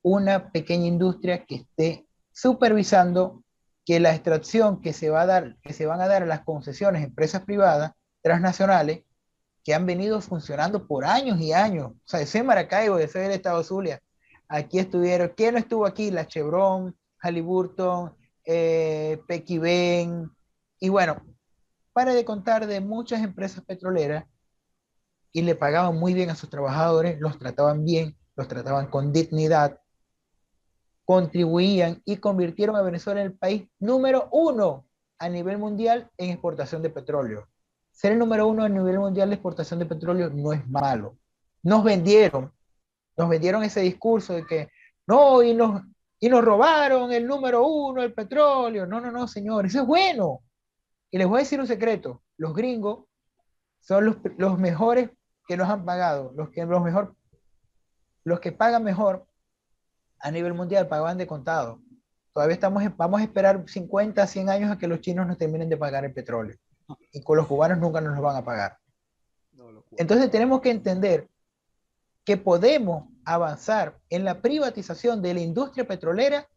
una pequeña industria que esté supervisando que la extracción que se va a dar, que se van a dar a las concesiones a empresas privadas transnacionales que han venido funcionando por años y años. O sea, ese Maracaibo, ese del Estado Zulia, aquí estuvieron, ¿quién no estuvo aquí? La Chevron, Halliburton, Pequibén, y bueno, para de contar de muchas empresas petroleras y le pagaban muy bien a sus trabajadores, los trataban bien, los trataban con dignidad, contribuían y convirtieron a Venezuela en el país número uno a nivel mundial en exportación de petróleo. Ser el número uno a nivel mundial de exportación de petróleo no es malo. Nos vendieron, nos vendieron ese discurso de que no, y nos robaron el número uno, el petróleo. No, no, no, señor, eso es bueno. Y les voy a decir un secreto, los gringos son los mejores que nos han pagado, los que pagan mejor a nivel mundial pagaban de contado. Todavía vamos a esperar 50, 100 años a que los chinos nos terminen de pagar el petróleo. Y con los cubanos nunca nos lo van a pagar. Entonces tenemos que entender que podemos avanzar en la privatización de la industria petrolera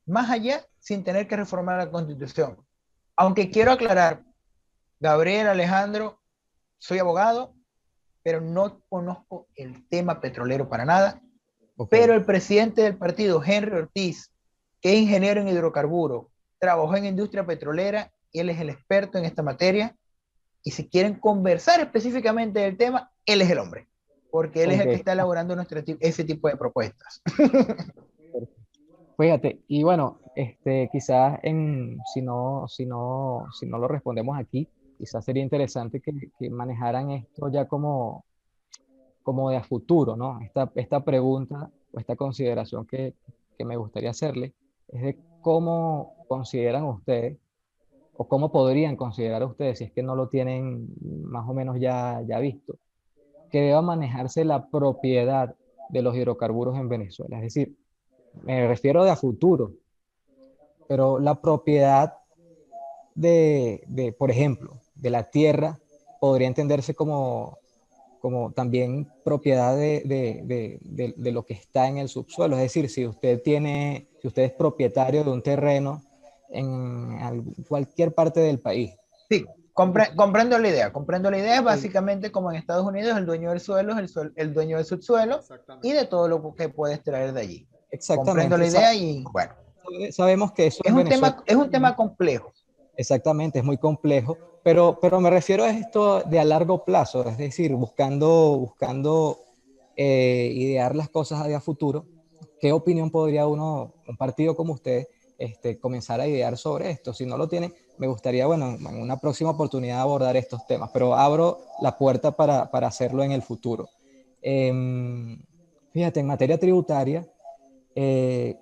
más allá sin tener que reformar la Constitución. Aunque quiero aclarar, Gabriel, Alejandro, soy abogado, pero no conozco el tema petrolero para nada. Okay. Pero el presidente del partido, Henry Ortiz, que es ingeniero en hidrocarburos, trabajó en industria petrolera y él es el experto en esta materia. Y si quieren conversar específicamente del tema, él es el hombre. porque él es el que Ok. está elaborando ese tipo de propuestas. Fíjate, y bueno, quizás si no lo respondemos aquí, quizás sería interesante que manejaran esto ya como de a futuro, ¿no? Esta pregunta o esta consideración que me gustaría hacerle es de cómo consideran ustedes o cómo podrían considerar ustedes, si es que no lo tienen más o menos ya visto, que deba manejarse la propiedad de los hidrocarburos en Venezuela. Es decir, me refiero de a futuro, pero la propiedad por ejemplo, de la tierra podría entenderse como también propiedad de lo que está en el subsuelo. Es decir, si usted es propietario de un terreno en cualquier parte del país. Sí, comprendo la idea. Comprendo la idea. Es Sí, básicamente como en Estados Unidos, el dueño del suelo es el dueño del subsuelo y Exactamente. de todo lo que puede extraer de allí. Comprendo exactamente. la idea y bueno, Sabemos que eso en Venezuela es un tema complejo. exactamente es muy complejo, pero me refiero a esto de a largo plazo, es decir, buscando idear las cosas a futuro. ¿Qué opinión podría un partido como usted, comenzar a idear sobre esto? Si no lo tiene, me gustaría, bueno, en una próxima oportunidad abordar estos temas, pero abro la puerta para hacerlo en el futuro. Fíjate, en materia tributaria, eh,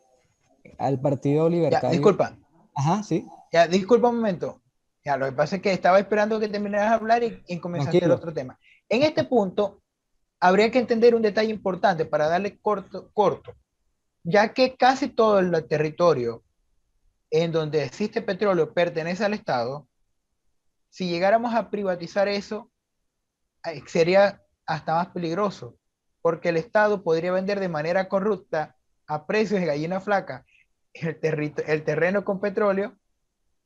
al Partido Ya, Libertario, disculpa, ajá, sí, ya, disculpa un momento. Ya, lo que pasa es que estaba esperando que terminaras de hablar y comenzaste el tranquilo. otro tema. En este punto, habría que entender un detalle importante para darle corto, ya que casi todo el territorio en donde existe petróleo pertenece al Estado. Si llegáramos a privatizar eso, sería hasta más peligroso, porque el Estado podría vender de manera corrupta a precios de gallina flaca el terreno con petróleo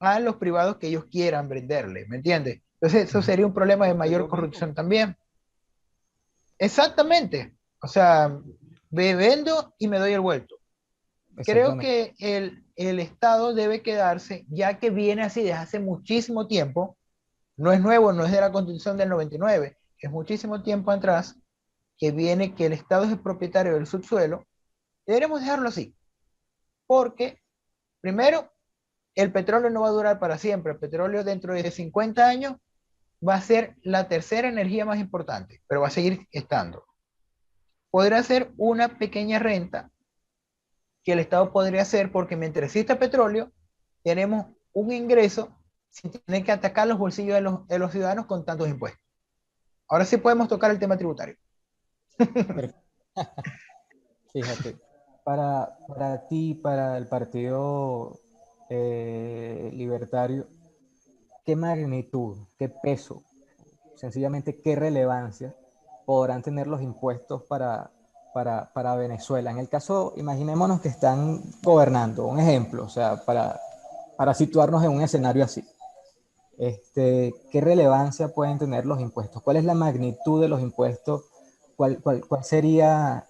a los privados que ellos quieran venderle, ¿me entiendes? Entonces eso sería un problema de Es mayor lo mismo. corrupción también. Exactamente. O sea, vendo y me doy el vuelto. Creo Exactamente. que el Estado debe quedarse, ya que viene así desde hace muchísimo tiempo, no es nuevo, no es de la Constitución del 99, es muchísimo tiempo atrás, que viene que el Estado es el propietario del subsuelo. Deberemos dejarlo así, porque primero, el petróleo no va a durar para siempre. El petróleo dentro de 50 años va a ser la tercera energía más importante, pero va a seguir estando. Podría ser una pequeña renta que el Estado podría hacer porque mientras exista petróleo, tenemos un ingreso sin tener que atacar los bolsillos de los ciudadanos con tantos impuestos. Ahora sí podemos tocar el tema tributario. Perfecto. Fíjate, para ti, para el Partido Libertario, ¿qué magnitud, qué peso, sencillamente qué relevancia podrán tener los impuestos para Venezuela? En el caso, imaginémonos que están gobernando, un ejemplo, o sea, para situarnos en un escenario así. ¿Qué relevancia pueden tener los impuestos? ¿Cuál es la magnitud de los impuestos? ¿Cuál sería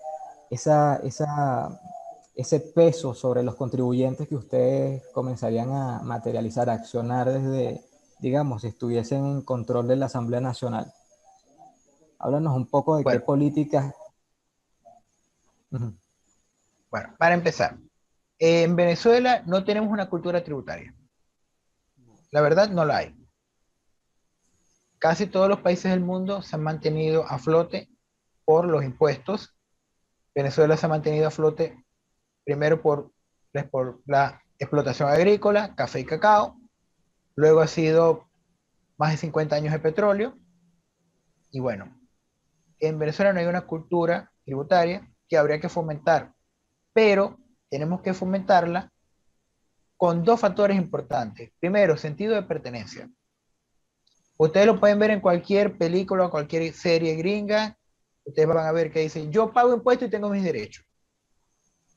ese peso sobre los contribuyentes que ustedes comenzarían a materializar, a accionar desde, digamos, si estuviesen en control de la Asamblea Nacional? Háblanos un poco de qué Bueno, políticas. Ujú. bueno, para empezar, en Venezuela no tenemos una cultura tributaria. La verdad no la hay. Casi todos los países del mundo se han mantenido a flote por los impuestos. Venezuela se ha mantenido a flote primero por la explotación agrícola, café y cacao. Luego ha sido más de 50 años de petróleo. Y bueno, en Venezuela no hay una cultura tributaria que habría que fomentar, pero tenemos que fomentarla con dos factores importantes. Primero, sentido de pertenencia. Ustedes lo pueden ver en cualquier película o cualquier serie gringa. Ustedes van a ver que dicen, yo pago impuestos y tengo mis derechos.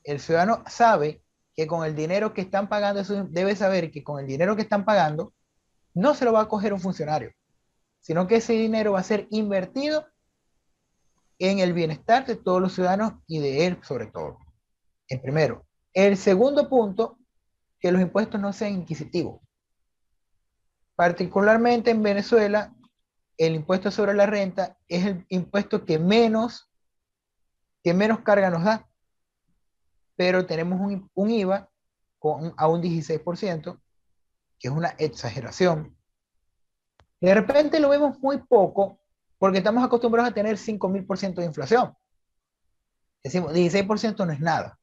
El ciudadano sabe que con el dinero que están pagando, debe saber que con el dinero que están pagando, no se lo va a coger un funcionario, sino que ese dinero va a ser invertido en el bienestar de todos los ciudadanos y de él sobre todo. En primero. El segundo punto, que los impuestos no sean inquisitivos. Particularmente en Venezuela, el impuesto sobre la renta es el impuesto que menos carga nos da, pero tenemos un IVA a un 16%, que es una exageración. De repente lo vemos muy poco porque estamos acostumbrados a tener 5.000% de inflación. Decimos, 16% no es nada,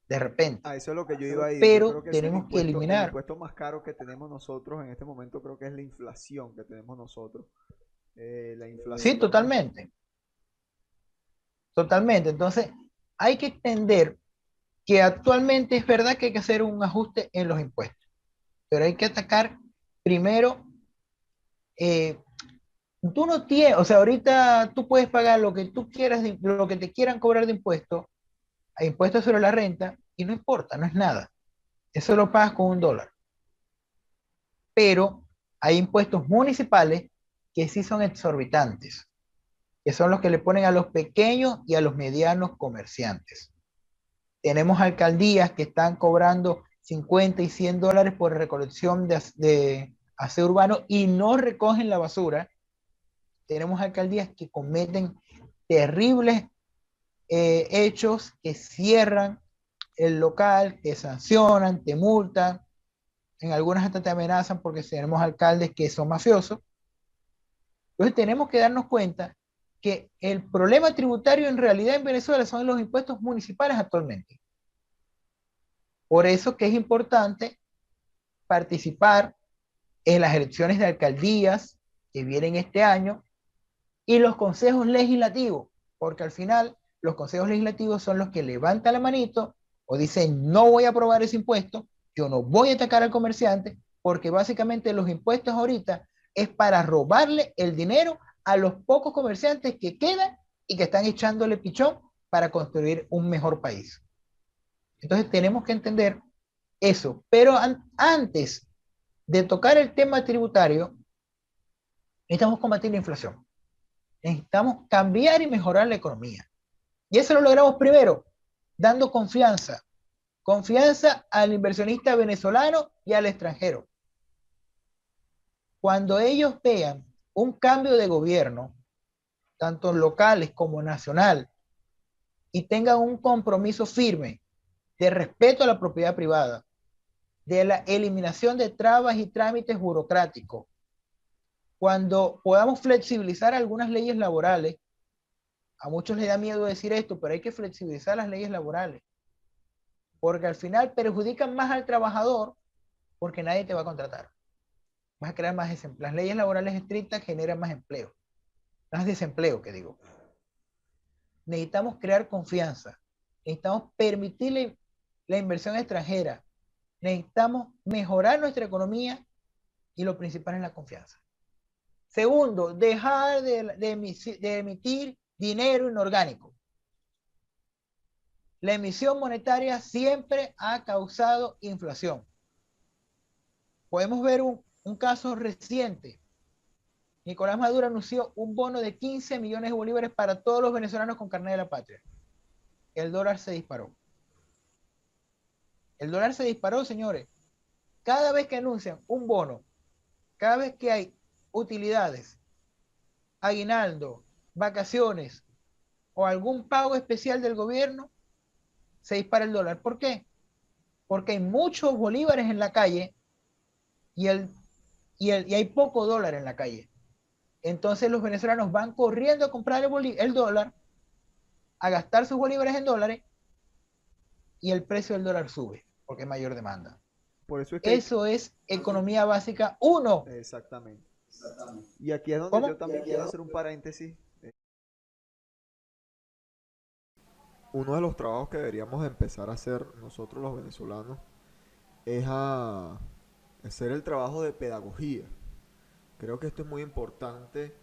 de repente. A eso es lo que yo iba a ir. Yo Pero creo que es tenemos que el eliminar. impuesto más caro que tenemos nosotros en este momento, creo que es la inflación que tenemos nosotros. La Sí, inflación. totalmente. Totalmente. Entonces, hay que entender que actualmente es verdad que hay que hacer un ajuste en los impuestos, pero hay que atacar primero. Tú no tienes, o sea, ahorita tú puedes pagar lo que tú quieras, lo que te quieran cobrar de impuestos, a impuestos sobre la renta, y no importa, no es nada. Eso lo pagas con $1. Pero hay impuestos municipales que sí son exorbitantes, que son los que le ponen a los pequeños y a los medianos comerciantes. Tenemos alcaldías que están cobrando 50 y $100 por recolección de aseo urbano y no recogen la basura. Tenemos alcaldías que cometen terribles hechos, que cierran el local, que sancionan, te multan, en algunas hasta te amenazan porque tenemos alcaldes que son mafiosos. Entonces tenemos que darnos cuenta que el problema tributario en realidad en Venezuela son los impuestos municipales actualmente. Por eso que es importante participar en las elecciones de alcaldías que vienen este año y los consejos legislativos, porque al final los consejos legislativos son los que levantan la manito o dicen no voy a aprobar ese impuesto, yo no voy a atacar al comerciante, porque básicamente los impuestos ahorita es para robarle el dinero a los pocos comerciantes que quedan y que están echándole pichón para construir un mejor país. Entonces tenemos que entender eso, pero antes de tocar el tema tributario, necesitamos combatir la inflación. Necesitamos cambiar y mejorar la economía. Y eso lo logramos primero, dando confianza. Confianza al inversionista venezolano y al extranjero. Cuando ellos vean un cambio de gobierno, tanto locales como nacional, y tengan un compromiso firme de respeto a la propiedad privada, de la eliminación de trabas y trámites burocráticos, cuando podamos flexibilizar algunas leyes laborales, a muchos les da miedo decir esto, pero hay que flexibilizar las leyes laborales, porque al final perjudican más al trabajador porque nadie te va a contratar. Vas a crear más desempleo. Las leyes laborales estrictas generan más empleo, más desempleo, que digo. Necesitamos crear confianza, necesitamos permitirle la inversión extranjera, necesitamos mejorar nuestra economía y lo principal es la confianza. Segundo, dejar de emitir dinero inorgánico. La emisión monetaria siempre ha causado inflación. Podemos ver un caso reciente. Nicolás Maduro anunció un bono de 15 millones de bolívares para todos los venezolanos con carnet de la patria. El dólar se disparó. El dólar se disparó, señores. Cada vez que anuncian un bono, cada vez que hay utilidades, aguinaldo, vacaciones o algún pago especial del gobierno, se dispara el dólar. ¿Por qué? Porque hay muchos bolívares en la calle y hay poco dólar en la calle. Entonces los venezolanos van corriendo a comprar el dólar, a gastar sus bolívares en dólares y el precio del dólar sube porque hay mayor demanda. Por eso es que eso es economía básica 1. Exactamente. Y aquí es donde ¿Cómo? yo también quiero hacer un paréntesis. Uno de los trabajos que deberíamos empezar a hacer nosotros los venezolanos es a hacer el trabajo de pedagogía. Creo que esto es muy importante,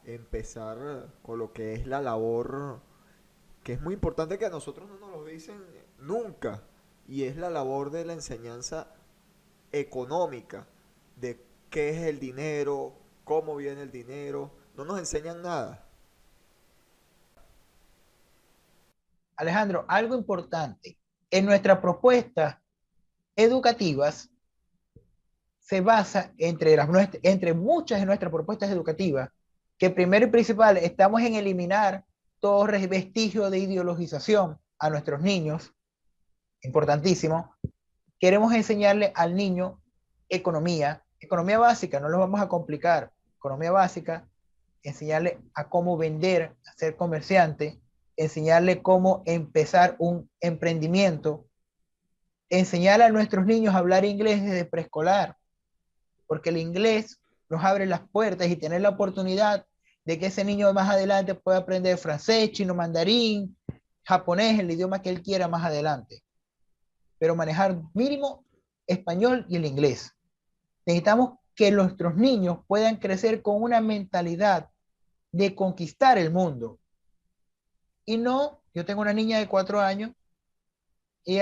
empezar con lo que es la labor, que es muy importante que a nosotros no nos lo dicen nunca, y es la labor de la enseñanza económica, de qué es el dinero, cómo viene el dinero. No nos enseñan nada. Alejandro, algo importante. En nuestras propuestas educativas se basa entre muchas de nuestras propuestas educativas, que primero y principal estamos en eliminar todo vestigio de ideologización a nuestros niños, importantísimo. Queremos enseñarle al niño economía básica, no lo vamos a complicar, economía básica, enseñarle a cómo vender, a ser comerciante, enseñarle cómo empezar un emprendimiento, enseñar a nuestros niños a hablar inglés desde preescolar, porque el inglés nos abre las puertas y tener la oportunidad de que ese niño más adelante pueda aprender francés, chino, mandarín, japonés, el idioma que él quiera más adelante. Pero manejar mínimo español y el inglés. Necesitamos que nuestros niños puedan crecer con una mentalidad de conquistar el mundo. Y no, yo tengo una niña de 4 años y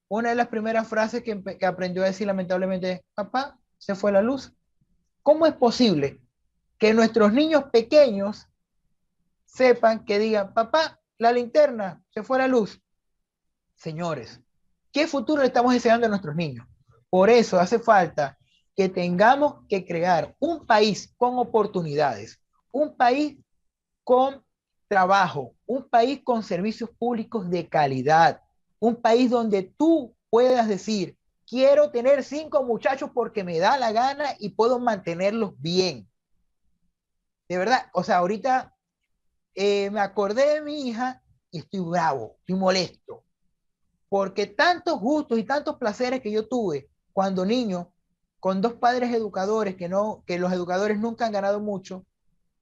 una de las primeras frases que aprendió a decir lamentablemente es, papá, se fue la luz. ¿Cómo es posible que nuestros niños pequeños sepan que digan, papá, la linterna, se fue la luz? Señores, ¿qué futuro le estamos enseñando a nuestros niños? Por eso hace falta que tengamos que crear un país con oportunidades, un país con trabajo, un país con servicios públicos de calidad, un país donde tú puedas decir, quiero tener 5 muchachos porque me da la gana y puedo mantenerlos bien. De verdad, o sea, ahorita me acordé de mi hija y estoy bravo, estoy molesto, porque tantos gustos y tantos placeres que yo tuve cuando niño, con 2 padres educadores que los educadores nunca han ganado mucho,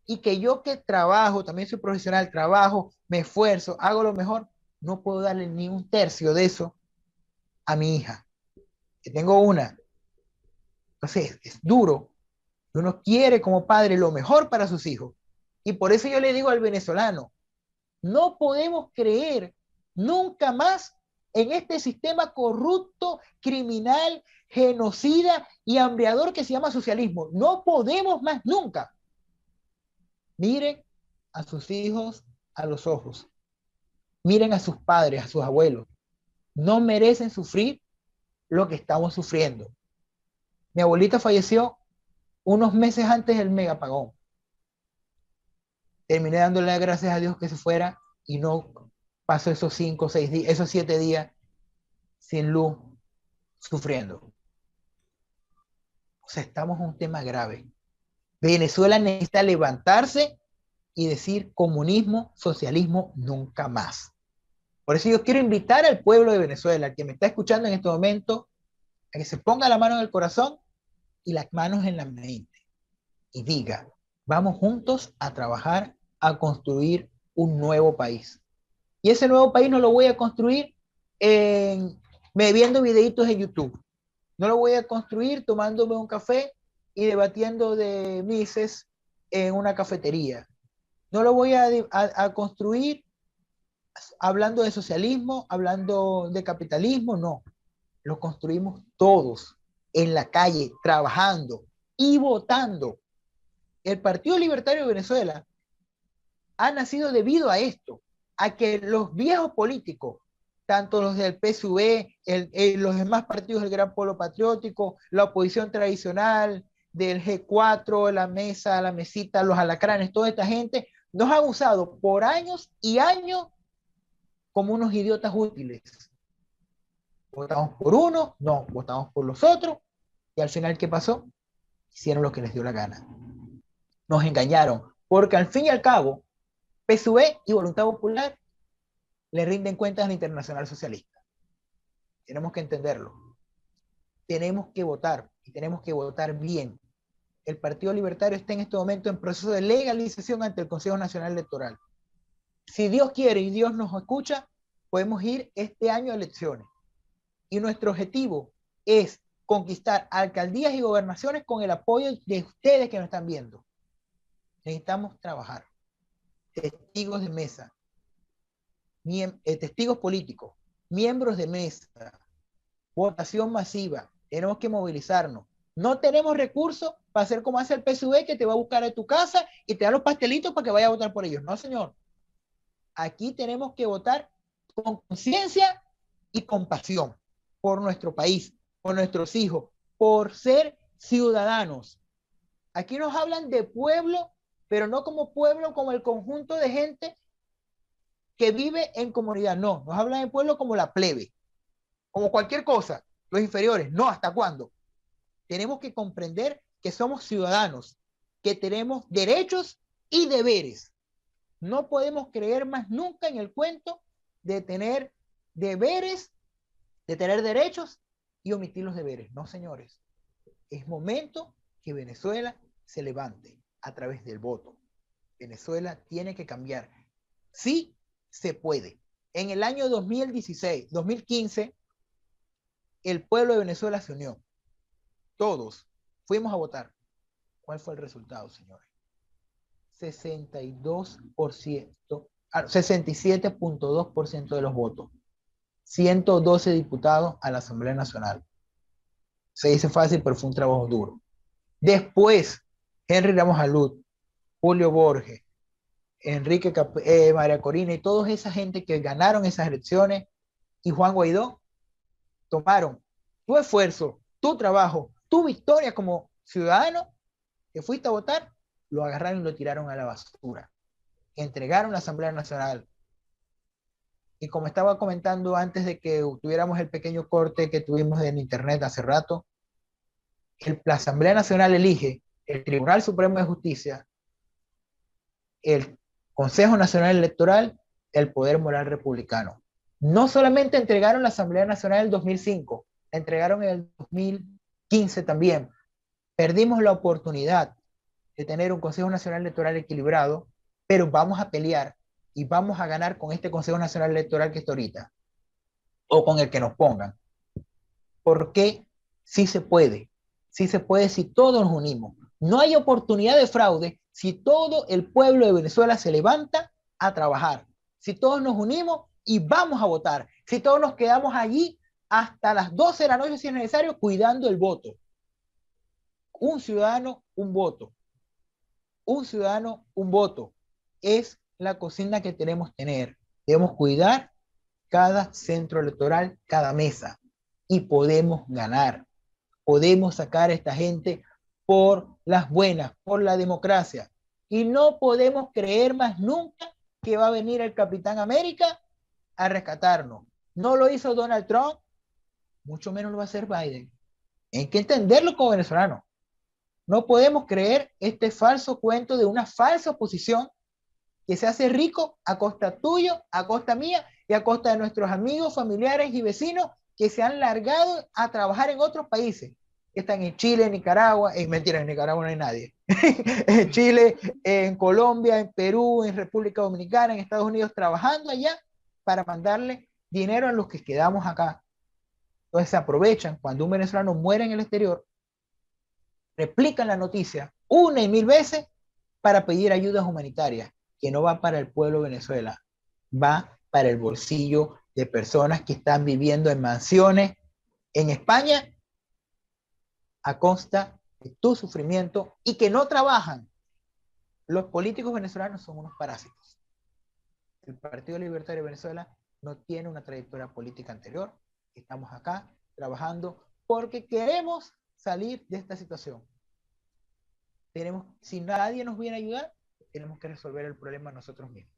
y que yo que trabajo, también soy profesional, trabajo, me esfuerzo, hago lo mejor, no puedo darle ni un tercio de eso a mi hija, que tengo una. Entonces es duro. Uno quiere como padre lo mejor para sus hijos. Y por eso yo le digo al venezolano, no podemos creer nunca más en este sistema corrupto, criminal, genocida y hambriador que se llama socialismo. No podemos más nunca. Miren a sus hijos a los ojos. Miren a sus padres, a sus abuelos. No merecen sufrir lo que estamos sufriendo. Mi abuelita falleció unos meses antes del megapagón. Terminé dándole las gracias a Dios que se fuera y no pasó esos 5, 6 días, esos 7 días sin luz, sufriendo. O sea, estamos en un tema grave. Venezuela necesita levantarse y decir comunismo, socialismo, nunca más. Por eso yo quiero invitar al pueblo de Venezuela, al que me está escuchando en este momento, a que se ponga la mano en el corazón y las manos en la mente y diga, vamos juntos a trabajar, a construir un nuevo país. Y ese nuevo país no lo voy a construir viendo videitos en YouTube. No lo voy a construir tomándome un café y debatiendo de Mises en una cafetería. No lo voy a construir hablando de socialismo, hablando de capitalismo, no. Lo construimos todos en la calle, trabajando y votando. El Partido Libertario de Venezuela ha nacido debido a esto, a que los viejos políticos, tanto los del PSUV, los demás partidos del Gran Polo Patriótico, la oposición tradicional, del G4, la mesa, la mesita, los alacranes, toda esta gente, nos han usado por años y años como unos idiotas útiles. Votamos por uno, no, votamos por los otros, y al final, ¿qué pasó? Hicieron lo que les dio la gana. Nos engañaron, porque al fin y al cabo, PSUV y Voluntad Popular le rinden cuentas a la Internacional Socialista. Tenemos que entenderlo. Tenemos que votar, y tenemos que votar bien. El Partido Libertario está en este momento en proceso de legalización ante el Consejo Nacional Electoral. Si Dios quiere y Dios nos escucha, podemos ir este año a elecciones. Y nuestro objetivo es conquistar alcaldías y gobernaciones con el apoyo de ustedes que nos están viendo. Necesitamos trabajar. Testigos de mesa, testigos políticos, miembros de mesa, votación masiva. Tenemos que movilizarnos. No tenemos recursos para hacer como hace el PSUV, que te va a buscar a tu casa y te da los pastelitos para que vaya a votar por ellos. No, señor. Aquí tenemos que votar con conciencia y compasión por nuestro país, por nuestros hijos, por ser ciudadanos. Aquí nos hablan de pueblo pero no como pueblo, como el conjunto de gente que vive en comunidad. No, nos hablan del pueblo como la plebe, como cualquier cosa, los inferiores. No, ¿hasta cuándo? Tenemos que comprender que somos ciudadanos, que tenemos derechos y deberes. No podemos creer más nunca en el cuento de tener deberes, de tener derechos y omitir los deberes. No, señores. Es momento que Venezuela se levante a través del voto. Venezuela tiene que cambiar. Sí se puede. En el año 2016, 2015, el pueblo de Venezuela se unió. Todos fuimos a votar. ¿Cuál fue el resultado, señores? 67.2% de los votos. 112 diputados a la Asamblea Nacional. Se dice fácil, pero fue un trabajo duro. Después, Henry Ramos Alud, Julio Borges, Enrique María Corina y toda esa gente que ganaron esas elecciones y Juan Guaidó tomaron tu esfuerzo, tu trabajo, tu victoria como ciudadano que fuiste a votar, lo agarraron y lo tiraron a la basura. Entregaron la Asamblea Nacional. Y como estaba comentando antes de que tuviéramos el pequeño corte que tuvimos en internet hace rato, la Asamblea Nacional elige el Tribunal Supremo de Justicia, el Consejo Nacional Electoral, el Poder Moral Republicano. No solamente entregaron la Asamblea Nacional en el 2005, la entregaron en el 2015 también. Perdimos la oportunidad de tener un Consejo Nacional Electoral equilibrado, pero vamos a pelear y vamos a ganar con este Consejo Nacional Electoral que está ahorita, o con el que nos pongan. Porque sí se puede si todos nos unimos. No hay oportunidad de fraude si todo el pueblo de Venezuela se levanta a trabajar, si todos nos unimos y vamos a votar, si todos nos quedamos allí hasta las 12 de la noche si es necesario cuidando el voto. Un ciudadano, un voto. Un ciudadano, un voto. Es la consigna que tenemos que tener. Debemos cuidar cada centro electoral, cada mesa. Y podemos ganar. Podemos sacar a esta gente por las buenas, por la democracia. Y no podemos creer más nunca que va a venir el Capitán América a rescatarnos. No lo hizo Donald Trump, mucho menos lo va a hacer Biden. Hay que entenderlo como venezolano. No podemos creer este falso cuento de una falsa oposición que se hace rico a costa tuyo, a costa mía y a costa de nuestros amigos, familiares y vecinos que se han largado a trabajar en otros países. Están en Chile, en Nicaragua, mentira, en Nicaragua no hay nadie. En Chile, en Colombia, en Perú, en República Dominicana, en Estados Unidos, trabajando allá para mandarle dinero a los que quedamos acá. Entonces se aprovechan cuando un venezolano muere en el exterior, replican la noticia una y mil veces para pedir ayudas humanitarias, que no va para el pueblo de Venezuela, va para el bolsillo de personas que están viviendo en mansiones en España a costa de tu sufrimiento y que no trabajan. Los políticos venezolanos son unos parásitos. El Partido Libertario de Venezuela no tiene una trayectoria política anterior. Estamos acá trabajando porque queremos salir de esta situación. Si nadie nos viene a ayudar, tenemos que resolver el problema nosotros mismos.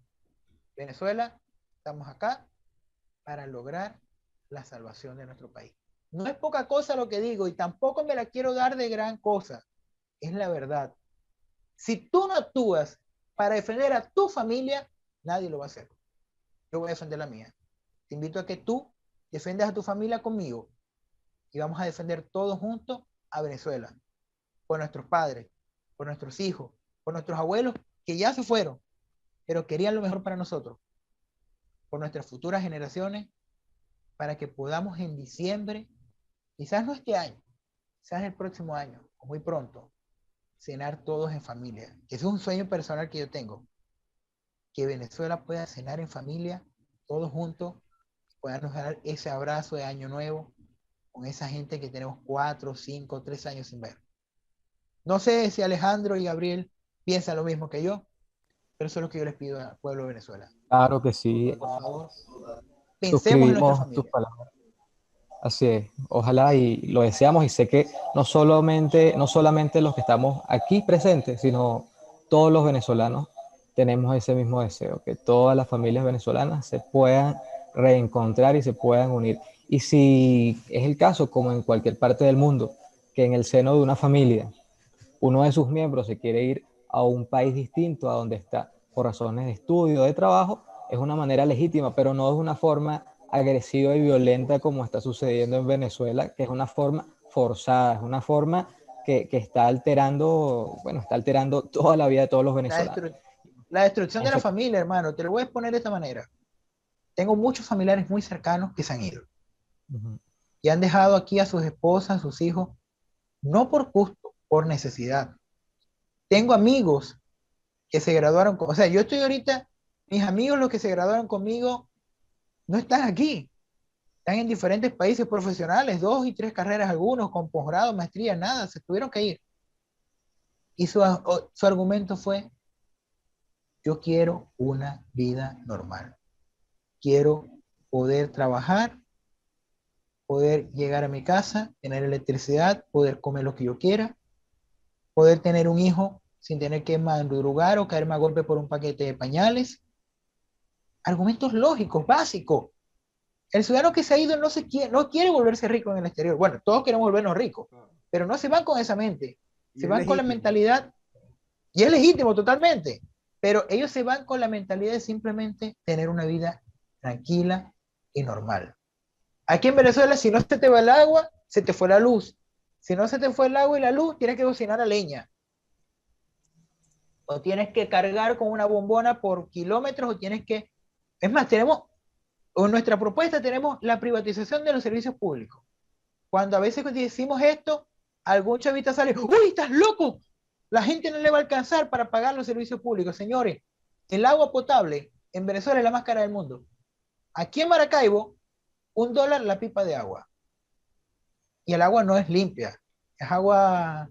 Venezuela, estamos acá para lograr la salvación de nuestro país. No es poca cosa lo que digo y tampoco me la quiero dar de gran cosa. Es la verdad. Si tú no actúas para defender a tu familia, nadie lo va a hacer. Yo voy a defender la mía. Te invito a que tú defiendas a tu familia conmigo y vamos a defender todos juntos a Venezuela. Por nuestros padres, por nuestros hijos, por nuestros abuelos que ya se fueron, pero querían lo mejor para nosotros. Por nuestras futuras generaciones, para que podamos en diciembre, quizás no este año, quizás el próximo año, o muy pronto, cenar todos en familia. Ese es un sueño personal que yo tengo. Que Venezuela pueda cenar en familia, todos juntos, podamos dar ese abrazo de año nuevo con esa gente que tenemos 4, 5, 3 años sin ver. No sé si Alejandro y Gabriel piensan lo mismo que yo, pero eso es lo que yo les pido al pueblo de Venezuela. Claro que sí. Por favor, pensemos en nuestra familia. Tus palabras. Así es, ojalá y lo deseamos y sé que no solamente los que estamos aquí presentes, sino todos los venezolanos tenemos ese mismo deseo, que todas las familias venezolanas se puedan reencontrar y se puedan unir. Y si es el caso, como en cualquier parte del mundo, que en el seno de una familia uno de sus miembros se quiere ir a un país distinto a donde está por razones de estudio, de trabajo, es una manera legítima, pero no es una forma agresiva y violenta como está sucediendo en Venezuela, que es una forma forzada, es una forma que está alterando, bueno, está alterando toda la vida de todos los venezolanos. La destrucción de la Eso, familia, hermano, te lo voy a exponer de esta manera. Tengo muchos familiares muy cercanos que se han ido uh-huh, y han dejado aquí a sus esposas, a sus hijos, no por gusto, por necesidad. Tengo amigos que se graduaron, o sea, yo estoy ahorita, mis amigos los que se graduaron conmigo no están aquí, están en diferentes países profesionales, 2 y 3 carreras algunos, con posgrado, maestría, nada, se tuvieron que ir. Y su argumento fue, yo quiero una vida normal, quiero poder trabajar, poder llegar a mi casa, tener electricidad, poder comer lo que yo quiera, poder tener un hijo sin tener que madrugar o caerme a golpe por un paquete de pañales. Argumentos lógicos, básicos. El ciudadano que se ha ido no quiere volverse rico en el exterior. Bueno, todos queremos volvernos ricos, pero no se van con esa mente. Se van con la mentalidad, y es legítimo totalmente, pero ellos se van con la mentalidad de simplemente tener una vida tranquila y normal. Aquí en Venezuela, si no se te va el agua, se te fue la luz. Si no se te fue el agua y la luz, tienes que cocinar a leña. O tienes que cargar con una bombona por kilómetros, o tienes que... Es más, en nuestra propuesta tenemos la privatización de los servicios públicos. Cuando a veces decimos esto, algún chavita sale, ¡uy, estás loco! La gente no le va a alcanzar para pagar los servicios públicos. Señores, el agua potable en Venezuela es la más cara del mundo. Aquí en Maracaibo, $1 la pipa de agua. Y el agua no es limpia. Es agua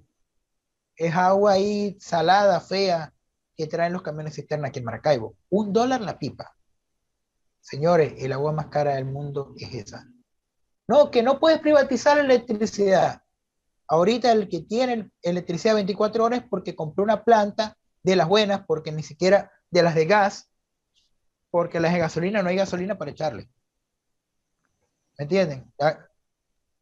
ahí salada, fea, que traen los camiones cisterna aquí en Maracaibo. $1 la pipa. Señores, el agua más cara del mundo es esa. No, que no puedes privatizar la electricidad. Ahorita el que tiene electricidad 24 horas es porque compró una planta de las buenas, porque ni siquiera de las de gas, porque las de gasolina no hay gasolina para echarle. ¿Me entienden?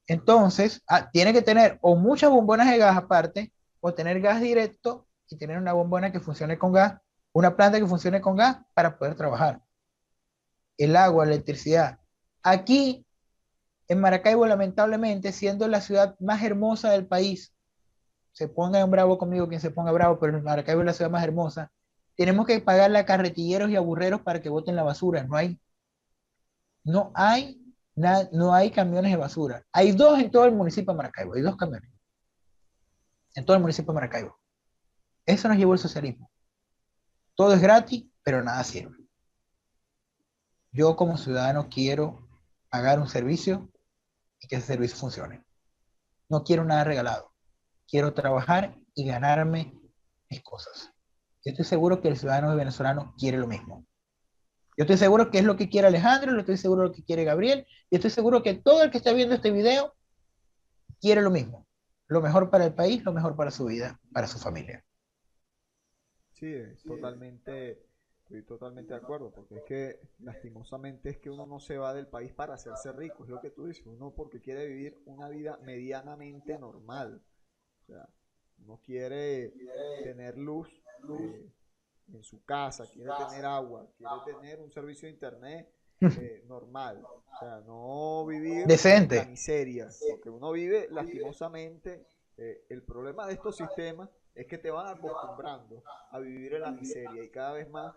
Entonces, tiene que tener o muchas bombonas de gas aparte, o tener gas directo y tener una bombona que funcione con gas, una planta que funcione con gas para poder trabajar. El agua, la electricidad. Aquí, en Maracaibo, lamentablemente, siendo la ciudad más hermosa del país, se pongan bravo conmigo quien se ponga bravo, pero Maracaibo es la ciudad más hermosa, tenemos que pagarle a carretilleros y a burreros para que boten la basura. No hay camiones de basura. Hay 2 en todo el municipio de Maracaibo, hay 2 camiones en todo el municipio de Maracaibo. Eso nos llevó el socialismo. Todo es gratis, pero nada sirve. Yo como ciudadano quiero pagar un servicio y que ese servicio funcione. No quiero nada regalado. Quiero trabajar y ganarme mis cosas. Yo estoy seguro que el ciudadano venezolano quiere lo mismo. Yo estoy seguro que es lo que quiere Alejandro, yo estoy seguro de lo que quiere Gabriel, y estoy seguro que todo el que está viendo este video quiere lo mismo. Lo mejor para el país, lo mejor para su vida, para su familia. Sí, estoy totalmente de acuerdo, porque es que lastimosamente es que uno no se va del país para hacerse rico, es lo que tú dices, uno porque quiere vivir una vida medianamente normal, o sea, uno quiere tener luz en su casa, quiere tener agua, quiere tener un servicio de internet normal, o sea, no vivir en la Decente. miseria, porque uno vive lastimosamente, el problema de estos sistemas es que te van acostumbrando a vivir en la miseria y cada vez más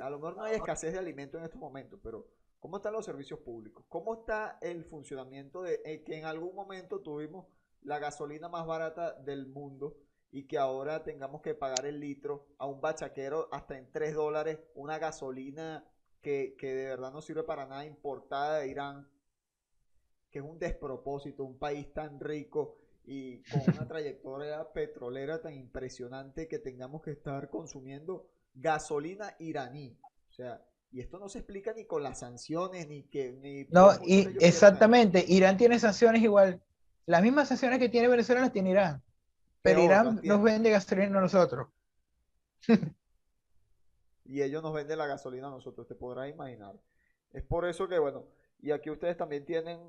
a lo mejor no hay escasez de alimentos en estos momentos, pero ¿cómo están los servicios públicos? ¿Cómo está el funcionamiento de que en algún momento tuvimos la gasolina más barata del mundo y que ahora tengamos que pagar el litro a un bachaquero hasta en $3, una gasolina que de verdad no sirve para nada, importada de Irán, que es un despropósito, un país tan rico y con una trayectoria petrolera tan impresionante que tengamos que estar consumiendo gasolina iraní? O sea, y esto no se explica ni con las sanciones, ni No, por mucho que y ellos quieran exactamente, Irán tiene sanciones igual. Las mismas sanciones que tiene Venezuela las tiene Irán. Pero peor las Irán nos tienen. vende gasolina a nosotros. Y ellos nos venden la gasolina a nosotros, te podrás imaginar. Es por eso que, bueno, y aquí ustedes también tienen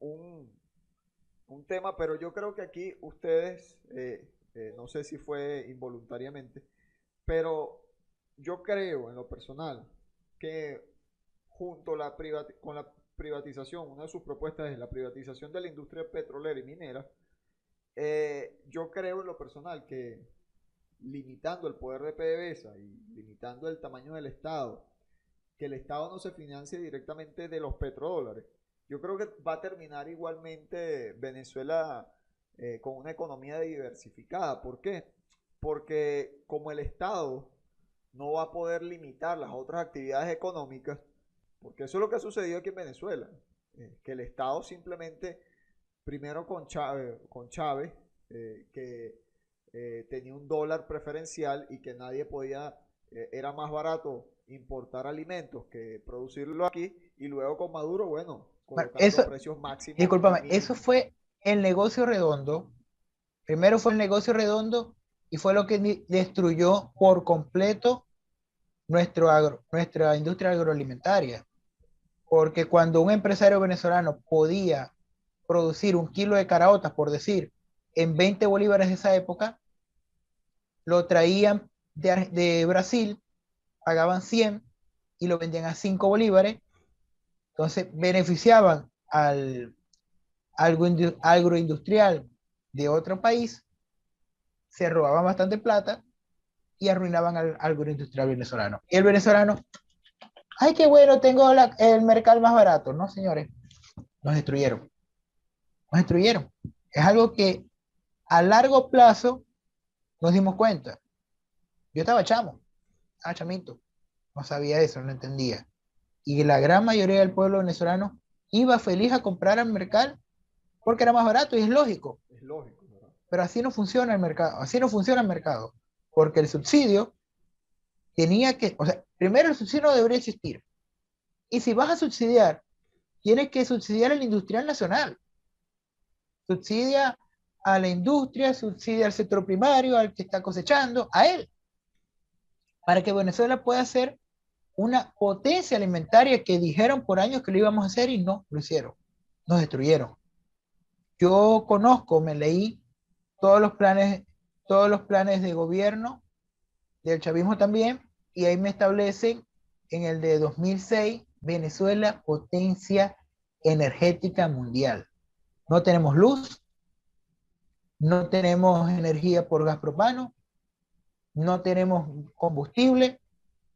un, un tema, pero yo creo que aquí ustedes, no sé si fue involuntariamente, pero yo creo en lo personal que junto a con la privatización, una de sus propuestas es la privatización de la industria petrolera y minera. Yo creo en lo personal que limitando el poder de PDVSA y limitando el tamaño del Estado, que el Estado no se financie directamente de los petrodólares, yo creo que va a terminar igualmente Venezuela con una economía diversificada. ¿Por qué? Porque como el Estado no va a poder limitar las otras actividades económicas, porque eso es lo que ha sucedido aquí en Venezuela, que el Estado simplemente, primero con Chávez que tenía un dólar preferencial y que nadie podía, era más barato importar alimentos que producirlo aquí, y luego con Maduro, bueno, Bueno, colocando eso, precios máximos y discúlpame, eso mínimos. fue el negocio redondo. Primero fue el negocio redondo y fue lo que destruyó por completo nuestra industria agroalimentaria. Porque cuando un empresario venezolano podía producir un kilo de caraotas, por decir, en 20 bolívares de esa época, lo traían de Brasil, pagaban 100 y lo vendían a 5 bolívares. Entonces beneficiaban al agroindustrial de otro país, se robaban bastante plata y arruinaban al agroindustrial venezolano. Y el venezolano, ay, qué bueno, tengo el mercado más barato. No, señores, nos destruyeron, nos destruyeron. Es algo que a largo plazo nos dimos cuenta. Yo estaba chamo, estaba chamito, no sabía eso, no entendía. Y la gran mayoría del pueblo venezolano iba feliz a comprar al mercado porque era más barato y es lógico. Es lógico, ¿verdad? Pero así no funciona el mercado, así no funciona el mercado, porque el subsidio tenía que, o sea, primero el subsidio no debería existir. Y si vas a subsidiar, tienes que subsidiar al industrial nacional. Subsidia a la industria, subsidia al sector primario, al que está cosechando, a él, para que Venezuela pueda ser una potencia alimentaria que dijeron por años que lo íbamos a hacer y no lo hicieron. Nos destruyeron. Yo conozco, me leí todos todos los planes de gobierno del chavismo también, y ahí me establecen en el de 2006, Venezuela, potencia energética mundial. No tenemos luz, no tenemos energía por gas propano, no tenemos combustible.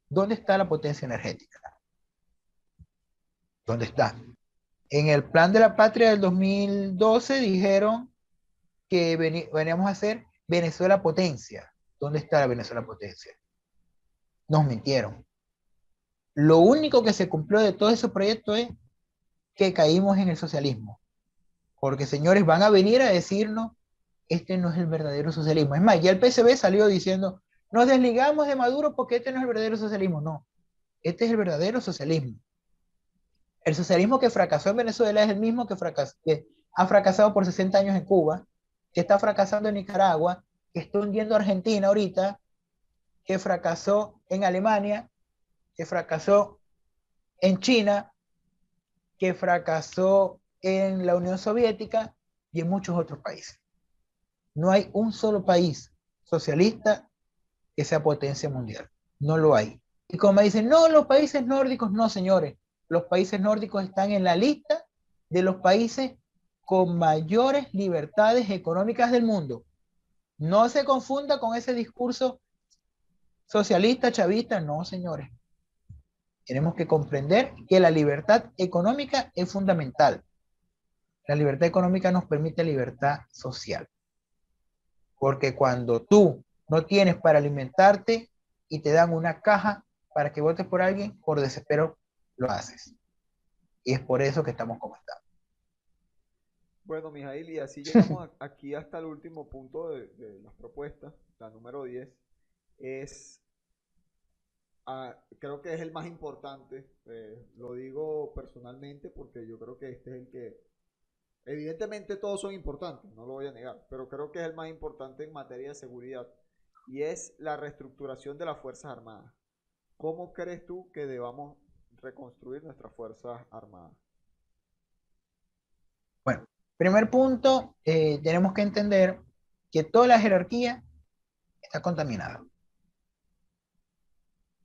¿Dónde está la potencia energética? ¿Dónde está? En el plan de la patria del 2012 dijeron que veníamos a hacer Venezuela potencia. ¿Dónde está la Venezuela potencia? Nos mintieron. Lo único que se cumplió de todo ese proyecto es que caímos en el socialismo. Porque, señores, van a venir a decirnos, este no es el verdadero socialismo. Es más, ya el PSB salió diciendo, nos desligamos de Maduro porque este no es el verdadero socialismo. No, este es el verdadero socialismo. El socialismo que fracasó en Venezuela es el mismo que ha fracasado por 60 años en Cuba, que está fracasando en Nicaragua, que está hundiendo a Argentina ahorita, que fracasó en Alemania, que fracasó en China, que fracasó en la Unión Soviética y en muchos otros países. No hay un solo país socialista que sea potencia mundial. No lo hay. Y como me dicen, no, los países nórdicos, no, señores. Los países nórdicos están en la lista de los países con mayores libertades económicas del mundo. No se confunda con ese discurso socialista, chavista, no, señores. Tenemos que comprender que la libertad económica es fundamental. La libertad económica nos permite libertad social. Porque cuando tú no tienes para alimentarte y te dan una caja para que votes por alguien, por desespero lo haces. Y es por eso que estamos como estamos. Bueno, Mijail, y así llegamos aquí hasta el último punto de las propuestas, la número 10 es, creo que es el más importante, lo digo personalmente porque yo creo que este es el que, evidentemente todos son importantes, no lo voy a negar, pero creo que es el más importante en materia de seguridad, y es la reestructuración de las Fuerzas Armadas. ¿Cómo crees tú que debamos reconstruir nuestras Fuerzas Armadas? Bueno, primer punto, tenemos que entender que toda la jerarquía está contaminada.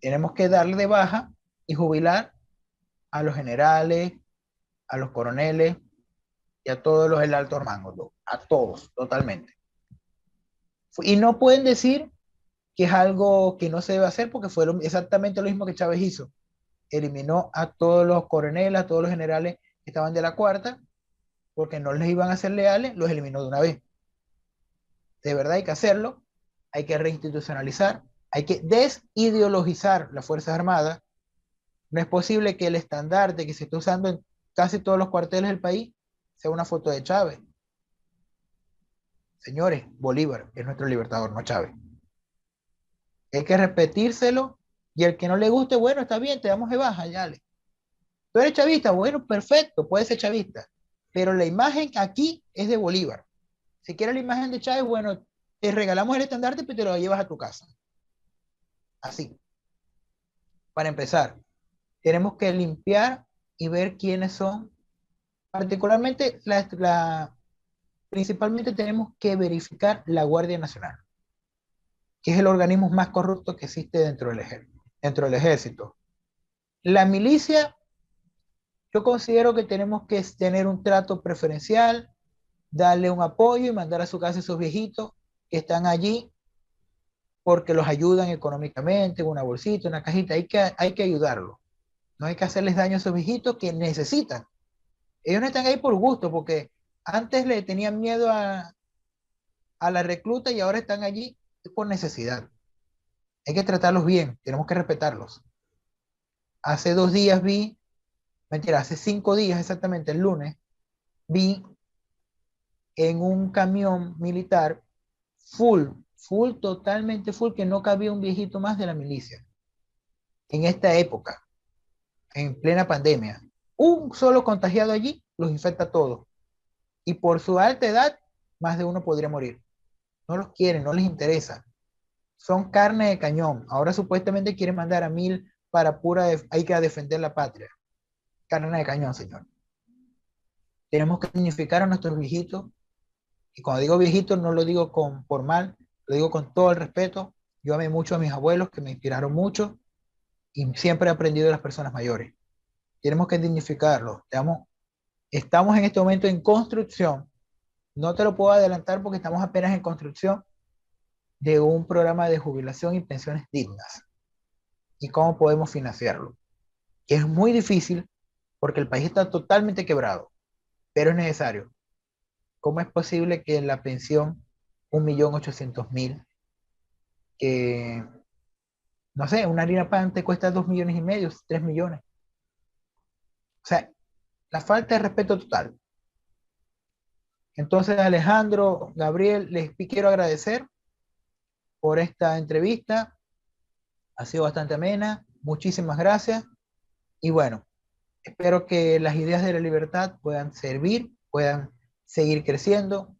Tenemos que darle de baja y jubilar a los generales, a los coroneles y a todos los del alto rango, a todos, totalmente. Y no pueden decir que es algo que no se debe hacer porque fue exactamente lo mismo que Chávez hizo. Eliminó a todos los coroneles, a todos los generales que estaban de la cuarta, porque no les iban a ser leales, los eliminó de una vez. De verdad hay que hacerlo, hay que reinstitucionalizar, hay que desideologizar las Fuerzas Armadas. No es posible que el estandarte que se está usando en casi todos los cuarteles del país sea una foto de Chávez. Señores, Bolívar es nuestro libertador, no Chávez. Hay que repetírselo y el que no le guste, bueno, está bien, te damos de baja, ya. ¿Tú eres chavista? Bueno, perfecto, puede ser chavista. Pero la imagen aquí es de Bolívar. Si quieres la imagen de Chávez, bueno, te regalamos el estandarte, pero te lo llevas a tu casa. Así. Para empezar, tenemos que limpiar y ver quiénes son. Particularmente, principalmente tenemos que verificar la Guardia Nacional, que es el organismo más corrupto que existe dentro del ejército. La milicia, yo considero que tenemos que tener un trato preferencial, darle un apoyo y mandar a su casa a esos viejitos que están allí porque los ayudan económicamente, una bolsita, una cajita, hay que ayudarlos. No hay que hacerles daño a esos viejitos que necesitan. Ellos no están ahí por gusto, porque antes le tenían miedo a la recluta y ahora están allí por necesidad. Hay que tratarlos bien, tenemos que respetarlos. Hace 2 días vi, mentira, hace 5 días exactamente, el lunes, vi en un camión militar totalmente full, que no cabía un viejito más de la milicia. En esta época, en plena pandemia, un solo contagiado allí los infecta a todos. Y por su alta edad, más de uno podría morir. No los quieren, no les interesa. Son carne de cañón. Ahora supuestamente quieren mandar a 1000 para hay que defender la patria. Carne de cañón, señor. Tenemos que dignificar a nuestros viejitos. Y cuando digo viejitos, no lo digo por mal, lo digo con todo el respeto. Yo amé mucho a mis abuelos, que me inspiraron mucho, y siempre he aprendido de las personas mayores. Tenemos que dignificarlos. Estamos en este momento en construcción. No te lo puedo adelantar porque estamos apenas en construcción de un programa de jubilación y pensiones dignas. ¿Y cómo podemos financiarlo? Que es muy difícil porque el país está totalmente quebrado, pero es necesario. ¿Cómo es posible que la pensión 1.800.000, que, no sé, una harina pan te cuesta 2,5 millones, 3 millones? O sea, la falta de respeto total. Entonces, Alejandro, Gabriel, les quiero agradecer por esta entrevista. Ha sido bastante amena. Muchísimas gracias. Y bueno, espero que las ideas de la libertad puedan servir, puedan seguir creciendo.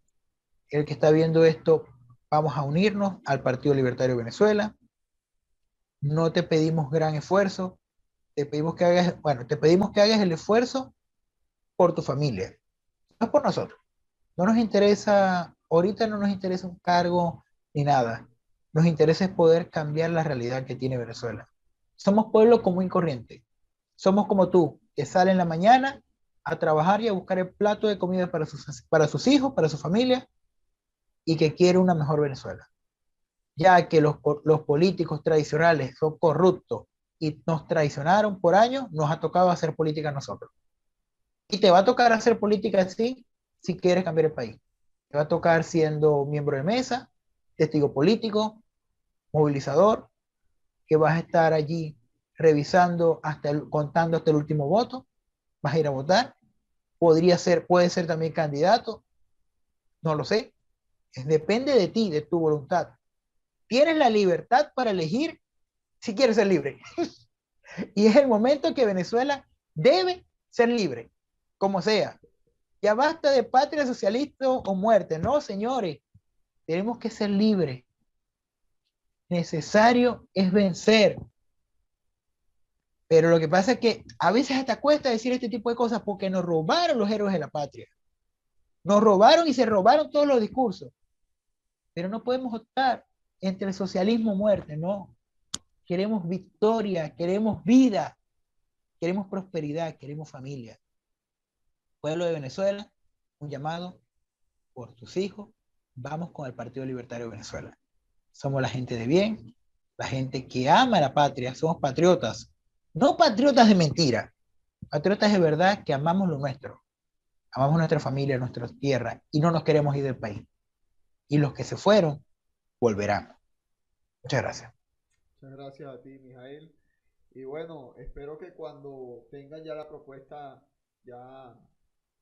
El que está viendo esto, vamos a unirnos al Partido Libertario de Venezuela. No te pedimos gran esfuerzo, te pedimos que hagas el esfuerzo por tu familia, no es por nosotros. No nos interesa, ahorita no nos interesa un cargo ni nada. Nos interesa es poder cambiar la realidad que tiene Venezuela. Somos pueblo común y corriente. Somos como tú, que sale en la mañana a trabajar y a buscar el plato de comida para sus hijos, para su familia, y que quiere una mejor Venezuela. Ya que los políticos tradicionales son corruptos y nos traicionaron por años, nos ha tocado hacer política a nosotros. Y te va a tocar hacer política así si quieres cambiar el país. Te va a tocar siendo miembro de mesa, testigo político, movilizador, que vas a estar allí revisando contando hasta el último voto, vas a ir a votar, puede ser también candidato, no lo sé, depende de ti, de tu voluntad. Tienes la libertad para elegir si quieres ser libre. Y es el momento que Venezuela debe ser libre, como sea. Ya basta de patria socialista o muerte. No, señores, tenemos que ser libres. necesario es vencer. Pero lo que pasa es que a veces hasta cuesta decir este tipo de cosas porque nos robaron los héroes de la patria. Nos robaron y se robaron todos los discursos. Pero no podemos optar entre el socialismo o muerte, no. Queremos victoria, queremos vida, queremos prosperidad, queremos familia. Pueblo de Venezuela, un llamado por tus hijos. Vamos con el Partido Libertario de Venezuela. Somos la gente de bien, la gente que ama la patria, somos patriotas. No patriotas de mentira, patriotas de verdad que amamos lo nuestro. Amamos nuestra familia, nuestra tierra y no nos queremos ir del país. Y los que se fueron, volverán. Muchas gracias. Muchas gracias a ti, Mijael. Y bueno, espero que cuando tengan ya la propuesta ya,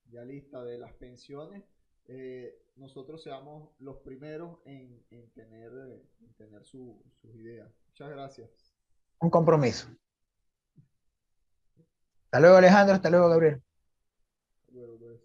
ya lista de las pensiones, nosotros seamos los primeros en tener sus ideas. Muchas gracias. Un compromiso. Hasta luego, Alejandro. Hasta luego, Gabriel. Hasta luego, pues.